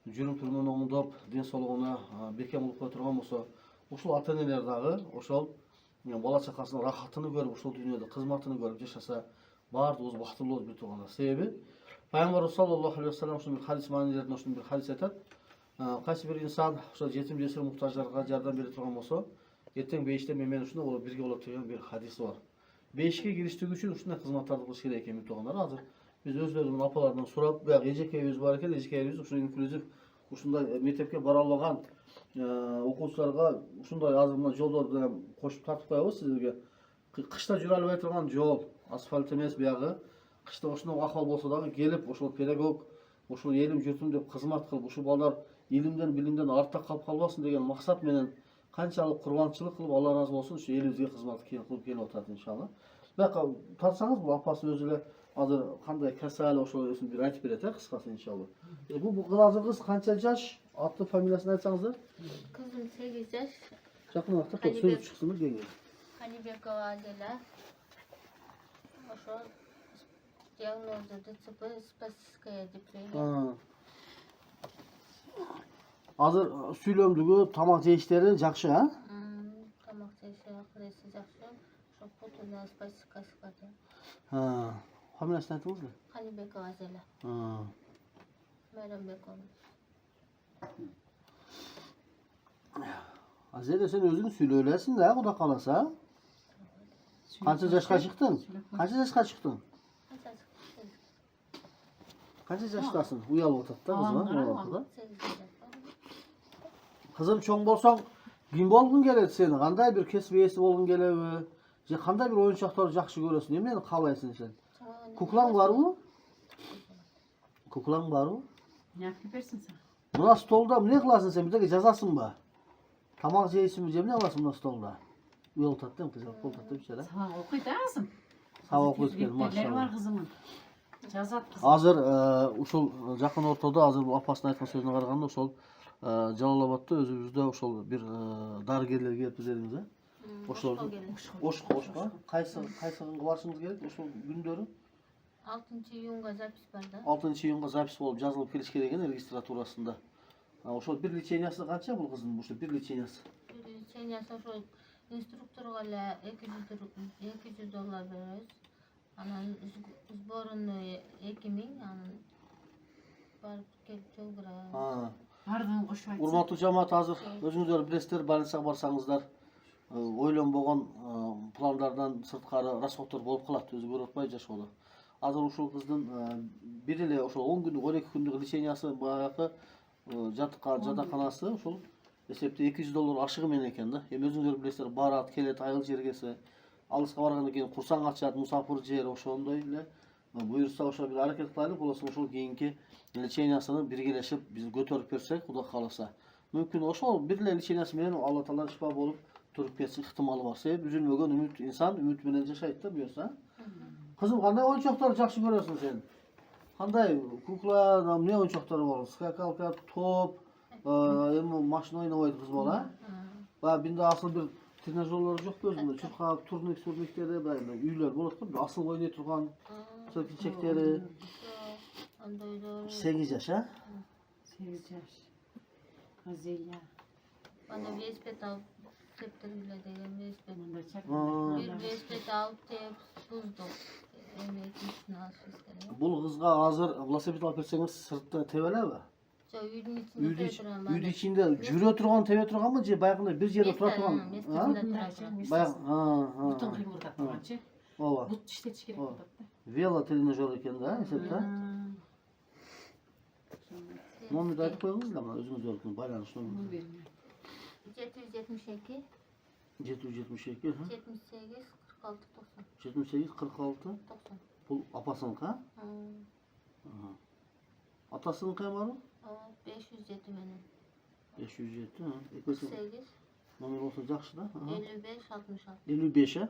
жүрүм турумун оңдоп, ден соолугуна бекем кылып кое турган болсо, ушул ата-энелер дагы ошол бала чакасынын рахатыны көрүп, ушул дүйнөдө кызматыны көрүп жашаса, баардыгыбыз бактылуубуз bir туганда. Себеби Пайгамбарыбыз саллаллаху алейхи вассалам ушул бир хадис маанилеринен ушул бир хадис айтат. Кайсы бир инсан ошол жетим жесир муктаждарга жардам бере турган болсо, эртең бейиште менен ушундай болуп бирге болот деген бир хадис бар. Бейишке кириштик үчүн ушундай кызматтарды кылыш керек экен bir тугандар. Азыр биз өзлөрүбүздүн апалардан сурап, баягы эжекебиз бар экен, эжекебиз ушул инклюзив ушундай мектепке бара албаган окуучуларга ушундай азыр мына жолдорду кошуп тартып коебуз сиздерге. Кышта жүрө албай турган жол, асфальт эмес баягы. Кышта ошондой акыбал болсо дагы келип ошол педагог, ушул элим журтум деп кызмат кылып, ушул балдар илимден, билимден артта калып калбасын деген максат менен канчалык курбанчылык кылып, Алла разы болсун, ушу элибизге кызмат кылып келип атат иншалла. Бияка тартсаңыз, бул апасы өзү эле Hazır qanday kasal oşol özünü bir aytib berete kıskası inşallah. Bu kızı kız kança yaş? Adlı familiyasını aytsanızlar. Kızım 8 yaş. Yakın vaqtda Halibek. söz çıksın mı gel. Halibekova Adela. Oşo diagnozu DCP spastikaya diplomi. Ha. Hazır süylömdügü tamak jeyişleri jakşı ha? Tamak jeyişi akılesi jakşı. Şo potuna spastikası katı. Ha. Familiyasını aytыңыз mı? Halibekova Adela. Ha. Meyrambekova. Azele sen özün süylöylesin de Kuda kalasa. Kança yaşka çıktın? Kança yaşka çıktın? Kança yaştasın? Uyal otatta kızım. 8 yaş. Kızım çoğun bolsaң kim bolgun keledi seni? Kanday bir kesip iyesi bolgun keledi? Je kanday bir oyuncakları jakşı görösün? Emneni kalaysın sen? Kuklan var mı? Kuklan var mı? Ne yapıp versin sen? Buna stolda ne kılasın sen? Bir de yazasın mı? Tamak jeyisi mi? Ne kılasın buna stolda? Uyal otatta mı kızım? Kol otatta bir şeyler. Sağ okuydu ağzım. Sağ okuyup gelin Maşallah. maşallah. var kızımın. Cazat kızım. Hazır uşul jakın ortada hazır bu apasına aytkan sözüne karaganda uşul Jalalabadda özümüzde uşul bir darıgerler gelip üzerimize. Uşul oşqa qaysı barışımız gerek uşul gündörü 6 iyunga zapis barda. 6 iyunga zapis bolup жазылып келиш керек экен регистратурасында. Ошол бир личениясы канча бул кыздын ошо бир личениясы? Личениясы ошо инструкторго эле $200 беребиз. Анан сборный 2000, анан барып келип жолбура. Ardın koşup aytsın. Урматтуу жамаат азыр өзүңүздөр билесиздер больницага барсаңыздар ойлонбогон пландардан сырткары расходтор болуп калат өзү көрүп атпайбы жашоодо. Азыр ушул кыздын бир эле ошол 10 күндүк 12 күндүк лечениясы баягы жатаканасы ушул эсепте $200 ашыгы менен экен да. Эми өзүңүздөр билесиздер барат келет айыл жергесе алыска баргандан кийин курсаң ачат мусафыр жер ошондой эле буюрса ошо бир аракет кылайлы болосо ошол кийинки лечениясыны биргелешип биз көтөрүп берсек Кудай кааласа мүмкүн ошол бир эле лечениясы менен Алла Таала шифа болуп туруп кетсе ыктымалы бар. Себеби үзүлмөгөн үмүт инсан үмүт менен жашайт да буюрса. Кызым кандай оюнчуктарды жакшы көрөсүң сен? Кандай кукла, эмне оюнчуктары бар? Скакалка, топ, эми машина ойнобойт кыз бала. Баягы бинде асыл бир тренажерлор жок өзүндө чуркак, турниктери, баягы үйлөр болот го, асыл ойной турган чекчектери. 8 yaş ha? 8 yaş. Azilya. Bana velosiped alıp teptirdiler degan velosiped. Bunda çak. Bir velosiped alıp tep buzduk. Emek üstüne alışız gerek. Бул кызга азыр велосипед алып берсеңиз сыртта тебелеби? Жок, үйдүн ичинде турган. Үйдүн ичинде жүрө турган, тебе турганбы же баягындай бир жерде тура турган? Баягы Бүтүн кыймылдап турганчы. ооба. Бут иштетиш керек болот да. Вело тренажер экен да, эсепте. Номерди айтып коюңуз да, мына өзүңүздөрдүн байланыш номери. 772 772 78 46 90. 78 46 90. Бул апасыныкы, а? Атасыныкы барбы? 507 менен. 507, экөөсү 48 номер болсо жакшы да. 55 66. 55 а?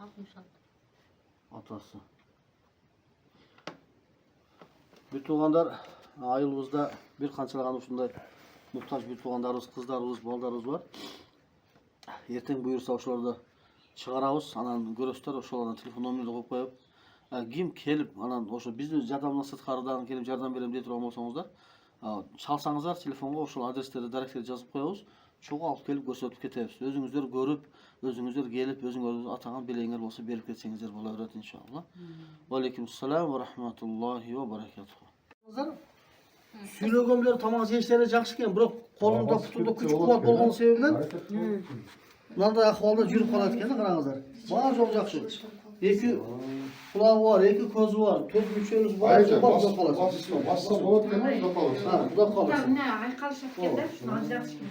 66. Atası. Bir tuğandar ayılımızda bir kançalagan uşunday muhtaç bir tuğandarımız, kızlarımız, baldarımız var. Erten buyursa ошолорду чыгарабыз, анан көрөсүздөр, ошолордун телефон номерин коюп коюп, ким келип, анан ошо биздин жардамдан сырткарыдан келип жардам берем дей турган болсоңуздар, чалсаңыздар телефонго ошол адрестерди, даректерди жазып коебуз. Çoğu alıp gelip gösterip ketebиз. Özüңүздөр görüp, özüңүздөр gelip, özüңөрдүн атаган белеңер болсо берип кетсеңиздер боло берет иншалла. Ва алейкум ассалам ва рахматуллахи ва баракатуху. Сүйлөгөндөр тамак жешleri жакшы экен, бирок колунда, путунда күч кубат болгон себебинен мындай акыбалда жүрүп калат экен, караңыздар. Баары жол жакшы. Эки кулагы бар, эки көзү бар, төрт мүчөңүз бар, калат. Бassa болот экен, да калат. Ha, bu da kalır. Ne aykalışıp geldi. Şunu alacak şimdi.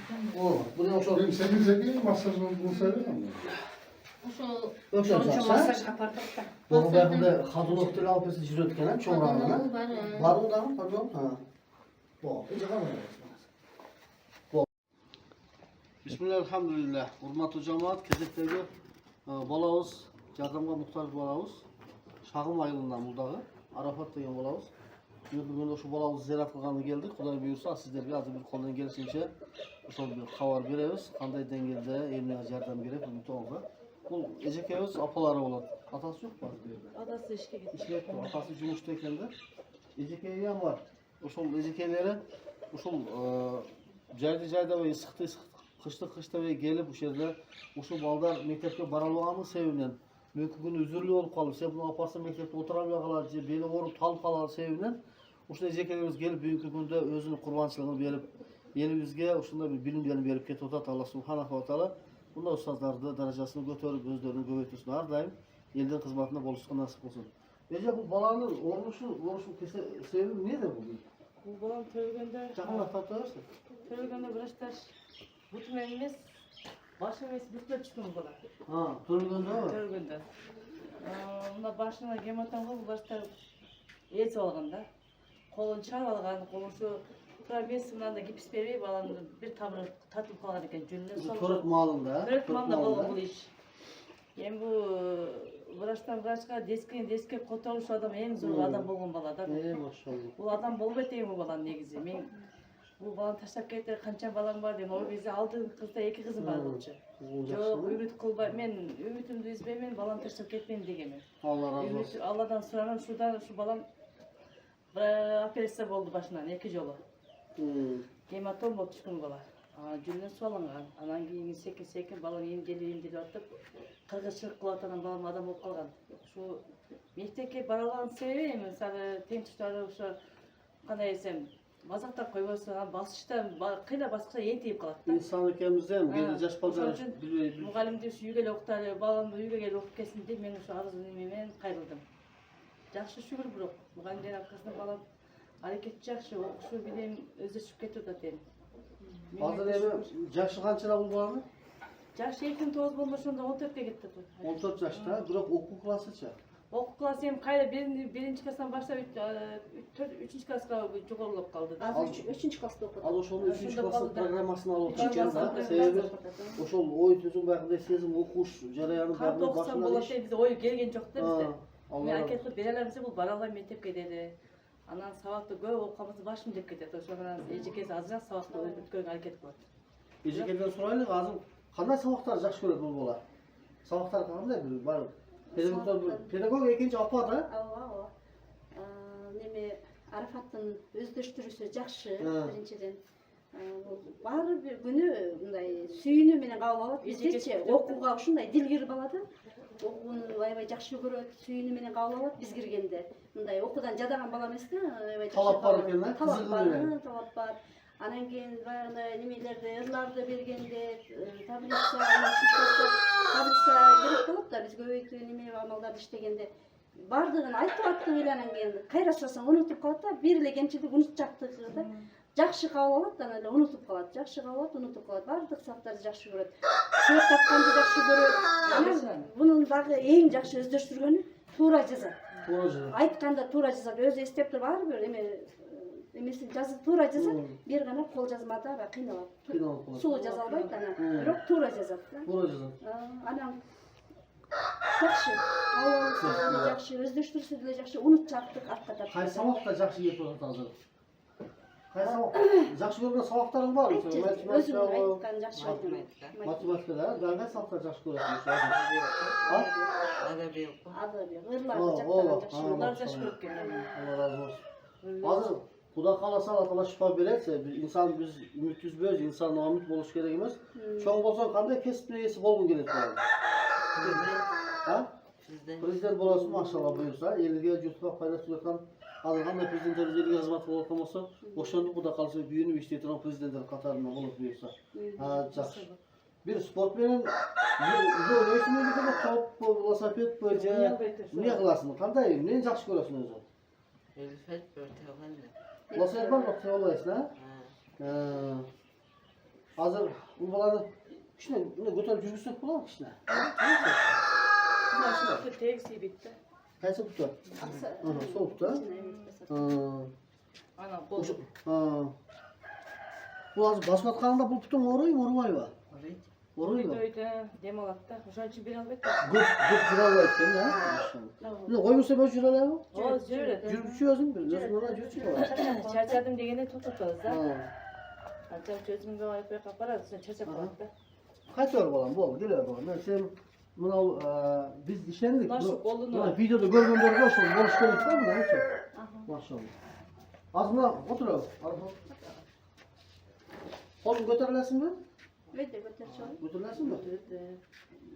Buraya ошол Эми 8 массажын булса берем. Öpüşen Masaj apardıq da. Doğru bakımda kadınlık dili alpesi jiröt gelen çoğun rağına. Var mı da? Pardon. Ha. Bu. İyice kalmıyor. Bismillahirrahmanirrahim. Hurmatlı cemaat, kezekteki balağız, yardımga muhtaç balağız. Şağım ayılından buldağı. Arafat degan bolamiz. Bugün şu bolamızı ziyorat qilgani keldik. Xudoy buyursa sizlarga hozir bir qo'ldan kelishicha o'sha bir xabar beramiz. Qanday dengilda emlanish yordam kerak bu to'g'ri. Bu ejekamiz opalari bo'ladi. Otasi yo'q bu yerda. Adası işe gitti. İşte otasi jumuşda ekanda. Ejekay ham bor. O'sha ejekaylari o'sha joyda va qishda va kelib o'sha yerda o'sha bolalar maktabga bora olmaganmi sevingan. Mümkün gün üzürlü olup kalır. Sen bunu yaparsan mektepte oturamıyor kalır. Beni vurup talıp kalır sevilen. Oşunda ejeklerimiz gelip bugünkü günde özünün kurbançılığını verip yeni bizge oşunda bir bilimlerini verip ketip otat Allah subhanahu wa ta'ala. Bunda ustazlarda derecesini götürüp özlerini göbeytirsin. Her daim elden hizmetine boluşkan nasip olsun. Ece bu balanın oluşu sebebi nedir bu? Bu balam tövgende. Çakın atlatırırsın. Tövgende bıraştaş. Bütün evimiz. Başım esi bütler çıkın bana. Ha, turgunda mı? Tövgende. Bunda başına gematan kol başta esi olganda. Kolun çar algan, kolun şu Mesinden de gips verip balanın bir tavrı tatlıp kalan eken cümle Bu Törük malında. Törük malında bolgan bu iş. Yani bu Vraçtan vraçka deske kotoruş adam en zor adam bolgan balada. Maşallah. Bu adam bolup eteyim bu balanın negizi. Men bu balan taşlap kettir kança balam var dedim. O bizi aldığın kızda 2 kızım var bolçu. Yok ümit kılbay men ümitimdi üzbeymen balan taşlap ketmeyim degemen. Allah razı olsun. Allah'dan soranım şu balam operasiya boldu başından 2 jolu. Hematom oldu çıkın bala. Cümle soğlangan. Anan keyin sekin balam yeni gelip atıp kırgızçılık kılatan balam adam olup kalgan. Şu mektepke baralan sebebi mesela temtuşları şu kanday desem mazakta koyboysa basıştan kıyla basışta yenteyip kalat. İnsan ülkemizden bir yaş balları mugallimde şu yügel okutar balam yüge gel okup kesin deyip men şu arız önümemen kayrıldım. Жақсы шүгір бұрық. Мұғалімдер арқасында балам hareket жақсы, оқышы білем, өзі шығып кетіп жатыр. Hazır evi yaşı kaçına bu bağlı? Yaşı 2009 болмаса онда 14'e кетті. 14 yaşta, bırak okul klası çak. Okul klası hem kayda birinci klasdan başlayıp 3. klasga жоғарылап kaldı. Az 3. klasda okudu. Al oşol 3. klasın programmasını alıp Üçüncü çıkacağız da. klasın Sebebi programmasını. oşol oy tüzüm bakımda sezim okuş, jarayanın Kanka bakımda okusan başına болады iş. bize oy келген жоқ та бізде. Allah Мен razı әрекет қылып бере аламыз бұл бара алмай мектепке деді. Анан сабақты көп оқымыз башым деп кетеді. Ошодан эжекеси азыраак сабакты өткөргөнгө аракет кылат. Ejekeden soraylı azım. Kanday sabahlar жақсы көреді бұл bola? Sabahlar kanday bir var. Pedagog ekinci apa da? Ооба. Неме Арафаттын өздөштүрүүсү жакшы биринчиден. Баары бир күнү мындай сүйүнүү менен кабыл алат. Биздечи окууга ушундай дилгир бала да. Окууну аябай жакшы көрөт, сүйүнүү менен кабыл алат биз киргенде. Мындай окуудан жадаган бала эмес да, аябай жакшы. Талап бар экен да? Талап бар. Анан кийин баягындай немелерди, ырларды бергенде таблица керек болот да, биз көбөйтүү неме амалдарды иштегенде бардыгын айтып аттып эле анан кийин кайрашсаң унутуп калат да, бир эле кемчилдик унутчактыгы да. Жакшы кабыл алат, анан эле унутуп калат. Жакшы кабыл алат, унутуп калат. Бардык сабактарды жакшы көрөт. Сөз тапканды жакшы көрөт. Анан бунун дагы эң жакшы өздөштүргөнү туура жазат. Айтканда туура жазат. Өзү эстеп туруп ар бир эмесин жазып туура жазат. Бир гана кол жазмада кыйналат. Суу жаза албайт анан, бирок туура жазат да. Tуура жазат. Анан жакшы, кабыл жакшы, өздөштүрсө деле жакшы, унутчактык артка тартат. Кайсы сабакта жакшы келип атат азыр? Кайсы сабак? Жакшы көргөн сабактарың бар? Өзүм айткан жакшы көрдүм. Математикада кандай сабактар жакшы көрөсүң? Адабият. Ырларды жактаган жакшы. Олар жакшы көрөт экен. Allah razı olsun. Hazır Kuda kalasa Allah şifa verirse insan biz ümit üzböz, insan ümit buluş gerek emez. Çoğun olsan kanday kesip neyesi bolgun gerek var. Ha? Prezident bolasın maşallah buyursa, elge yurtqa paylaşıp yatan algan da prezidentler elge hizmet bolatan olsa, oşandı kuda kalsa büyünü işletiren prezidentler katarına bulup buyursa. Ha, жақсы. Bir sportmenin neyse mi bir de top, velosiped, böce, ne kılasın? Kanday, neyin жақсы көрөсүң özü? Velosiped börtөгөн. Velosiped var mı? Teolayısın ha? Hazır bu balanı kişine götürüp жүргүзсөк болот kişine. Başka teksi bitti. Kaysa tutar? Sol tutar. Ana kol. Bu hazır basmatkanında bu putun oruyu mu orubay var? Orayı mı? Uyda dem alat da. Ошон үчүн бере албайт. Gök juralı etken de ha. Ne koymuşsa ben juralı mı? О, жүрөт. Жүрүп özüm bir. Özüm ona жүрчү var. Чарчадым дегенде токтотобуз да. Ha. Анча өзүмгө айып калып барат, ошон чарчап калат да. Kaç var balam bol, gel balam. Ben sen bunu biz işlendik. Naşı kolunu. Bunu videoda görgönler olsun, bol işlendik değil mi? Neyse. Maşallah. Az buna oturalım. Oğlum götürülesin mi? Öyle götüreceğim. Götürülesin mi?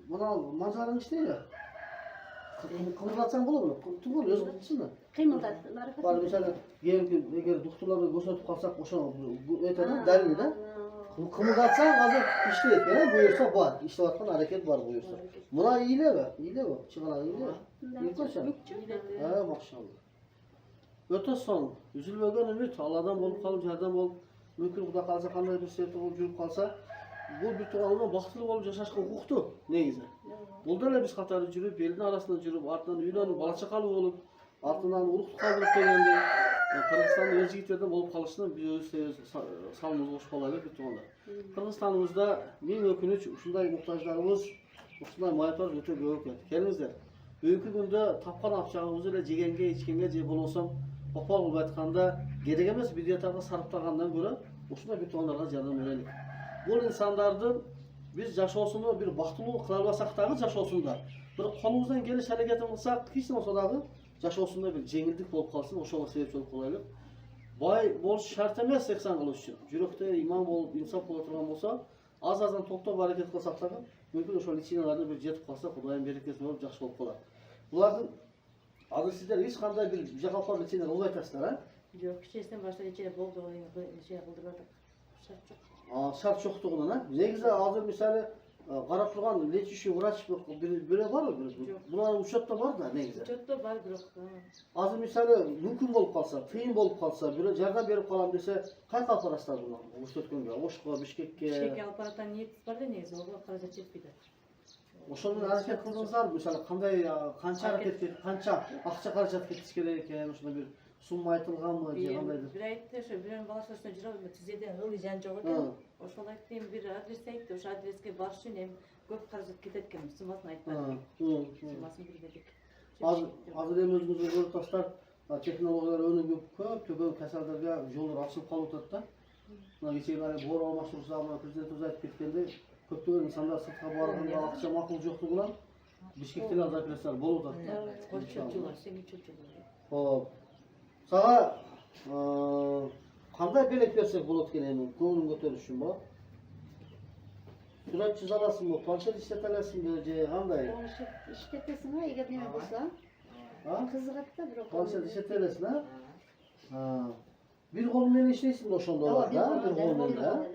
Buna manzaranın işte ya. Kımırdatsan olur mu? Tüm olur, özü kutsun da. Kıymaldatlar. Var mesela eğer doktorları gösterip kalsak boşan bu öteden derli de. Kımıldatsan hazır işleyip yani buyursa var. İşte bakın hareket var buyursa. Buna iyile mi? İyile mi? Çıkana iyile mi? İyi koşan. Ha maşallah. Öte son. Üzülmegen ümit. Allah'dan bolup kalıp yerden bolup. Mümkün kuda kalsa kanday bir sebepte olup жүрүп kalsa. Bu bir tuğalıma baktırıp olup yaşaşka hukuktu. Neyse. Bulda ele biz Katar'da жүрüp, elin arasında жүрüp, ardından uylanıp, bala çakalı olup, ardından uruktu kaldırıp degende. Kırgızistan'da öz yigitlerden bolup kalışını biz öz salımız hoş olaylar bir tuğalar. Kırgızistan'ımızda min ökünüç, uşunday muhtaçlarımız, uşunday mayaplar öte büyük et. Kendinizler. Bugünkü günde tapkan apçağımızı ile jegenge, içkenge, je bolosam, opal olup aytkanda gerek emes bir yatakta sarıptagandan göre uşunday bir tuğalarga yardım verelim. Bu insanlardan biz yaşosunu bir baktılığı kılarbasak dağı yaşosunda. Bir kolumuzdan geliş hareketi kılsak hiç ne olsa dağı yaşosunda bir jengildik bolup kalsın, oşoğa sebep olup kolaylık. Bay boluş şart emes 80 kılış için. Yürekte imam olup insaf bola turgan bolsa, az-azdan toktop hareket kılsak dağı mümkün oşo liçinalarına bir jetip kalsa Kudayın bereketi bolup jakşı bolup kalar. Bulardan adı sizler hiç kanday bir jakapar liçinalar olay aytasızlar ha? Yok, kişisinden başta içeri boldu, şey kıldırmadık. Şart çok. Şart çoktuğundan ha. Negize hazır misali qarap turgan lechişi vraç biri var mı? Bunlar uçakta var da negize. Uçakta var biroq. Hazır misali mümkün bolup kalsa, kıyın bolup kalsa, biri jardam berip kalam dese, kay kalparaslar bunlar? Uçtötkөнгө, Oşqa, Bişkekке. Bişkekке alып баратан ниетибиз бар да негизи, ого каражат жетпейт. Ошондон аракет кылдыңыздар, мисалы кандай канча аракет, канча акча каражат кетиш керек экен, ошондой бир сумма айтылганбы же кандайдыр? Бир айтты, ошо бирөөнүн баласы ошондо жүрөбүз, тизеден ылый жан жок экен. Ошол айтты, эми бир адрес айтты, ошо адреске барыш үчүн эми көп каражат кетет экен, суммасын айтпадык. Суммасын билбедик. Азыр эми өзүңүзгө көрүп атасыздар, технологиялар өнүгүп көптөгөн каsallarга жолдор ачылып калып атат да. Мына кечээ боор алмаштыруусу мына президентибиз айтып кеткенде, көптөгөн инсандар сыртка барганда акча макул жоктугунан Бишкектен алып операциялар болуп атат да. Хоп. Сага кандай белек берсек болот экен эми көңүлүн көтөрүш үчүн бо? Сүрөт чыza аласыңбы, планшет иштете аласыңбы же кандай? Планшет işletesin ha, eğer ne olursa. Kızıgat da bir Планшет иштете аласың ha? Bir kol менен иштейсиң да ошондо бар да, bir kol менен да?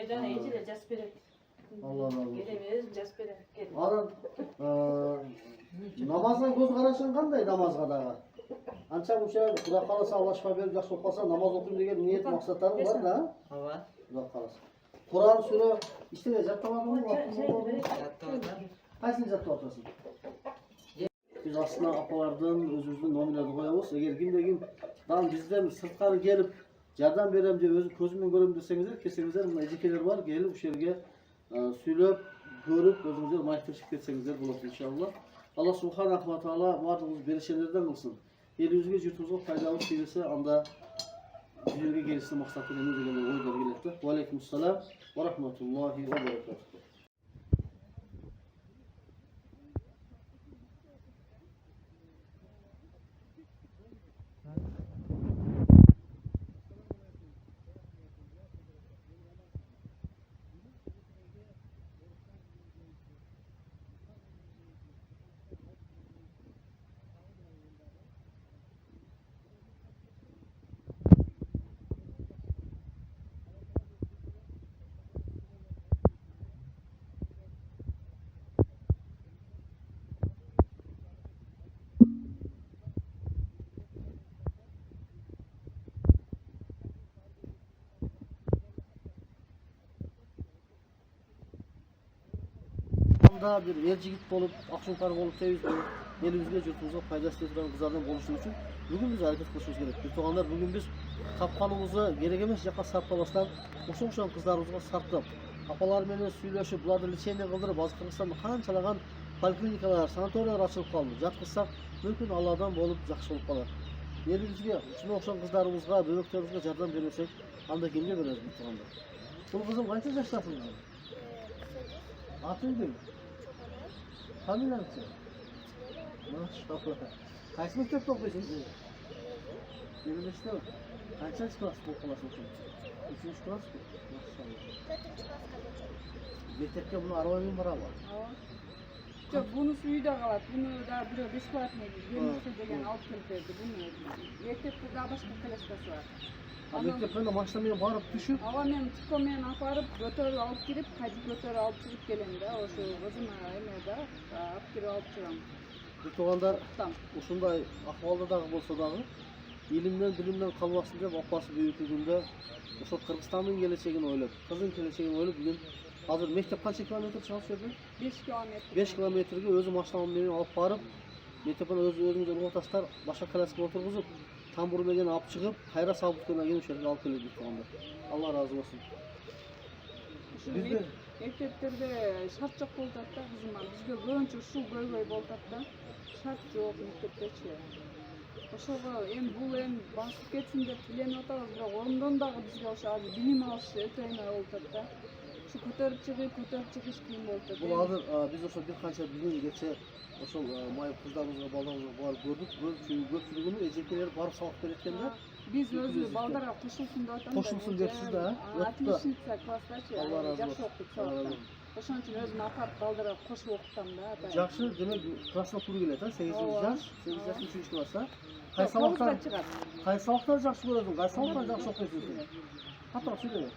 Жана эжелер жазып берет. Allah. Келебиз, жазып берет. Анан намазга көз карашың кандай намазга дагы? Анча мынча Кудай кааласа Алла шифа берип жакшы болуп калса намаз окуйм деген ниет максаттарың бар да? Ооба. Кудай кааласа. Куран сүрө иштебей жаттабадыңбы? Кайсыны жаттап атасың? Biz aslında apalardan özümüzün номерлерди коебуз. Эгер кимде-ким дан бизден сырткары келип жардам берем же өзү көзүмөн көрөм десеңиздер, келсеңиздер мына эжекелер бар, келип ушул жерге сүйлөп, көрүп, өзүңүздөр майыптырышып кетсеңиздер болот иншалла. Алла субханаху ва таала баардыгыбыз берешелерден кылсын. Элибизге, журтубузга пайдалуу тийилсе, анда жүзүгө келишти максаты эмне деген ойдор келет да. Ва алейкум ассалам ва рахматуллахи ва баракатух. Da bir ercigit bolup, akşunkar bolup temiz bolup, elimizge, jurtubuzga faydası turgan kızlardan boluşu üçün bugün biz hareket kılışımız gerek. Bir toğanlar bugün biz tapkanımızı gerek emes jaka sarptabastан ошон kızlarımızga sarptap, апалар менен сүйлөшүп, буларды лечение кылдырып, азыр Кыргызстанда канчалаган поликлиникалар, санаториялар ачылып калды. Жаткызсак, мүмкүн Алладан болуп жакшы болуп калат. Элибизге, ушуга окшогон кыздарыбызга, бөбөктөрүбүзгө жардам бербесек, анда кимге беребиз bu турганда? Бул кызым канча жаштасың? Атыңдың? Фамилияңчы? Машалла. Кайсы мектепте окуйсуң? 25-те. Канчанчы класс болуп каласың? 3-чү класс? Машалла. 4-чү класска көтөрдүм. Мектепке муну арбаймен барабы? Жоқ, бұнысы үйде қалады. Бұны да біреу бесплатный бермесе деген алып келіп берді. Бұны мектепте да башқа класстасы бар. Мектептен машинамен барып түшүп, Ава мен тикомен апарып, көтөрүп алып кирип, кайда көтөрүп алып чыгып келем да. Ошо кызыма эме да, алып кирип алып чыгам. бир туугандар ушундай акыбалда дагы болсо дагы илимден, билимден калбасын деп апасы büyüklüğünde ошо Кыргызстандын келечегин ойлоп, кыздын келечегин ойлоп бүгүн азыр мектеп канча километр чыгып жүрдү? 5 километр. 5 километрге өзү машинам менен алып барып, мектептен өзүңүздөр ургуташтар башка класска отургузуп, тамбур менен алып чыгып, кайра сабыктыгына келишерге алып келет деп турганда. Алла разы болсун. Бизде Мектептерде шарт жок болуп атат да кызыма. Бизге көбүнчө ушул көйгөй болуп атат да. Шарт жок мектептечи. Ошого бул басып кетсин деп тиленип атабыз, бирок ондон дагы бизге ошо азыр билим алыш өтө оңой болуп атат да. Şu көтөрүп чыгыш кийин болуп атат. Бул азыр биз ошо бир канча бүгүн кече ошол майып кыздарыбызга, балдарыбызга барып көрдүк. Көпчүлүгүнү эжекелер барып сабак берет экен да. Биз өзү балдарга кошулсун деп атам. Кошулсун депсиз да. Отличница класстачы. Алла разы Жакшы окуп сабактан. Ошон үчүн өзүм апарып балдарга кошуп окутам да. Жакшы, демек классына туура келет, 8 жаш, 8 жаш 3 класста. Кайсы сабактан жакшы көрөсүң, кайсы сабактан жакшы окуйсуң? Катыраак сүйлө.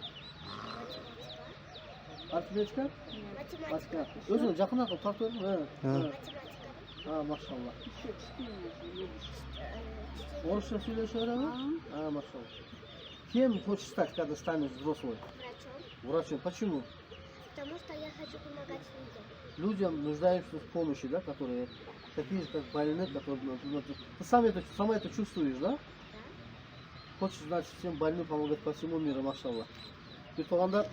Арифметика? Математика. Өзүңө жакыныраак тартып бердиң? Математика. Машалла. Орусча сүйлөшө береби? Машалла. Кем хочешь стать, когда станешь взрослой? Врачом. Врачом. Почему? Потому что я хочу помогать людям. Людям, нуждающимся в помощи, да, которые такие же, как больные, которые, например, ты сама это чувствуешь, да? Да. Хочешь, значит, всем больным помогать по всему миру, машалла. Bir туғандар,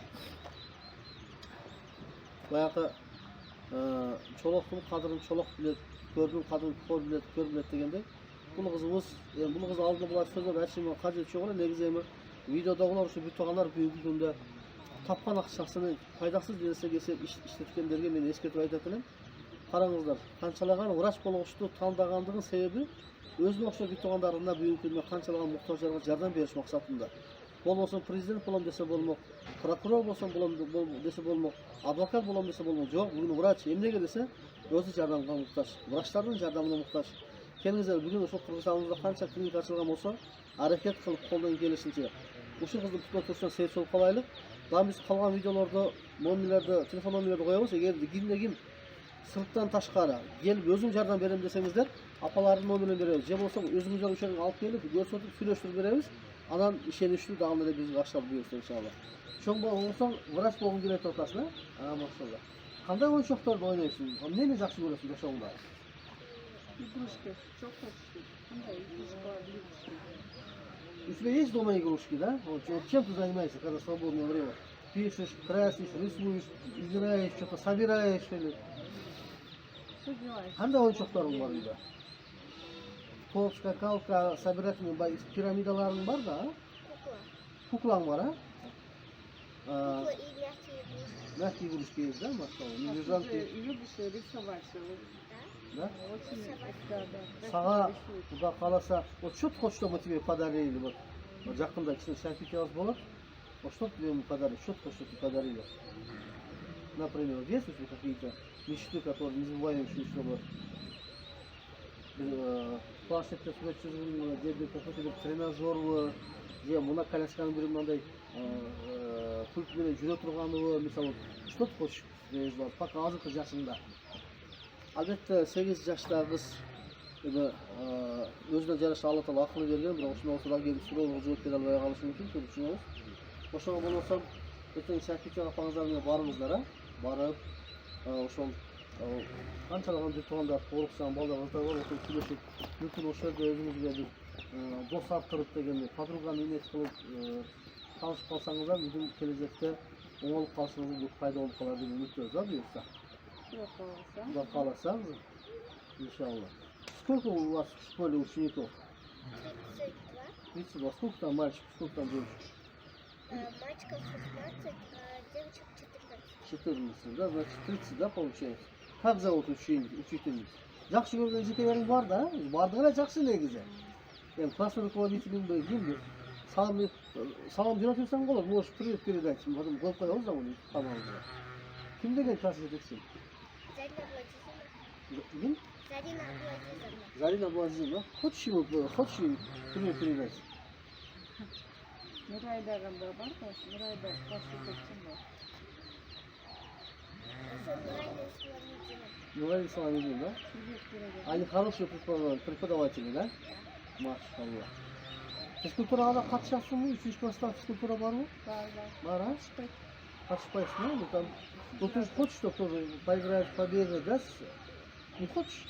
баяғы чолоқтың қадырын чолоқ білет, көрдің қадырын көр білет дегенде, бұл қызымыз алдында бұлар сөздер әшімі қажет жоқ олар, негізі емі видеодағылар үшін бір туғандар бүгінгі күнде тапқан ақшасының пайдасыз нәрсеге іштеткендерге мен ескертіп айтатыным. Қараңыздар, қаншалаған врач болғышты таңдағандығын себебі өзінің оқшы бір туғандарына бүгінгі күнде қаншалаған мұқтаждарға жардам беріш мақсатында. Болмасын президент болам десе болмақ, прокурор болсам болам десе болмақ, адвокат болам десе болмақ. Жоқ, бүгін врач емнеге десе өзі жардамға мұқтаж, врачтардың жардамына мұқтаж. Келіңіздер, бүгін ошол Кыргызстанымызда қанша клиника ашылған болса, әрекет қылып қолдан келишинче ушул кыздын путуна турушунан себепчи болуп калайлык. Дагы биз калган видеолорду, номерлерди, телефон номерлерди коебуз. Эгер кимде-ким сырттан ташкары келип өзүң жардам берем десеңиздер, апалардын номерин беребиз. Же болбосо өзүңүздөр ушул жерге алып келип, көрсөтүп, сүйлөштүрүп беребиз. Анан ишеничтүү дагы эле бизге аштар буюрса иншалла. Чоң болсоң, врач болгуң келет атасың, машалла. Кандай оюнчокторду ойнойсуң? Эмнени жакшы көрөсүң жашоңда? Игрушки, çok хочется. У тебя есть дома игрушки, да? Вот чем ты занимаешься, когда свободное время? Пишешь, красишь, рисуешь, играешь, что-то собираешь или? Что делаешь? Кандай оюнчокторуң бар үйдө? Топ, скакалка, собирательный пирамидаларың бар да? Кукла. Куклаң бар, Кукла и мягкие игрушки. Мягкие игрушки есть, да, машалла? Медвежонки, Любишь рисовать? да? Очень, да. Сага куда каласа, вот что ты хочешь, чтобы тебе подарили? Вот жакында кичине шампикебиз болот. Вот что тебе мы подарили? Что ты хочешь, чтобы тебе подарили? Например, есть у тебя какие-то мечты, которые незабываемые, чтобы планшетте сурет чыгуу, же какой-то бир тренажер, же мына колясканын бир мындай пульт менен жүрө турганыбы, мисалы, что ты хочешь? Пока азыркы жашыңда. Албетте 8 жаштагы кыз өзүнө жараша Алла Таала акыл берген, бирок ушуна отура келип суроого жооп бере албай калышы мүмкүн, түшүнөбүз. Ошого болбосо эртең Шакирчан апаңыздар менен барыңыздар, барып ошол канчалаган бир туугандар ооруксан балдарыңыздар бар, ошол сүйлөшүп, мүмкүн ошол жерде өзүңүзгө бир дос арттырып дегенде, подруганы эмес кылып таанышып калсаңыздар, мүмкүн келечекте оңолуп калышыңыз пайда болуп калар деп үмүттөнүз да буюрса. Кудай кааласа, иншаллах. Сколько у вас в школе учеников? 32. Сколько там мальчиков, сколько там девочек? Мальчиков 16, а девочек 14. 14, да, значит 30, да, получается. Как зовут учительниц? Жакшы көргөн жекелериң бар да, бардыгы эле жакшы негизи. Эми класс руководителиң кимди? Салам жана турсаң болот, можешь привет передать, потом коюп коебуз да муну тамагыңызга. Ким деген класс жетекчиси? Зарина Владимировна. Ким? Зарина Владимировна. Зарина Владимировна. Хочешь им привет передать? Нурайда ганда бар да, Нурайда класс жетекчим бар. Нурайда Исламидин, да? Они хорошие преподаватели, да? Машаллах. Физкультурага да катышасыңбы? 3 класста физкультура барбы? Бар, а? Катышпайсың, ну там. Ну ты же хочешь, чтобы тоже поиграть, побегать, да? Не хочешь?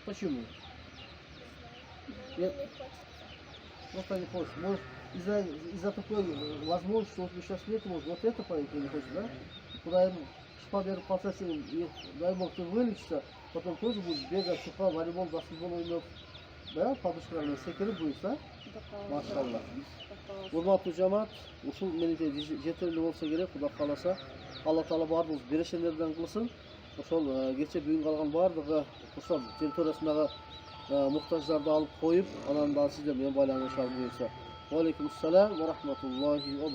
Почему? Вот не хочешь. Может, из-за такой возможности, что у тебя сейчас нет, может, вот это пойти не хочешь, да? Куда ему шпа беріп қалса сен, дай бог, ты вылечишься, потом тоже будешь бегать, шуха, волейбол, баскетбол ойнап, да, подушкалармен секіріп бұйырса, машалла. Урматтуу жамаат, ушул мененче жетерлүү болсо керек, Кудай кааласа, Алла Таала баарыбыз берешелерден кылсын. Ошол кече бүгүн калган баардыгы ошол территориясындагы муктаждарды алып коюп, анан дагы сиздер менен байланышалы буюрса. Ва алейкум ассалам ва рахматуллахи ва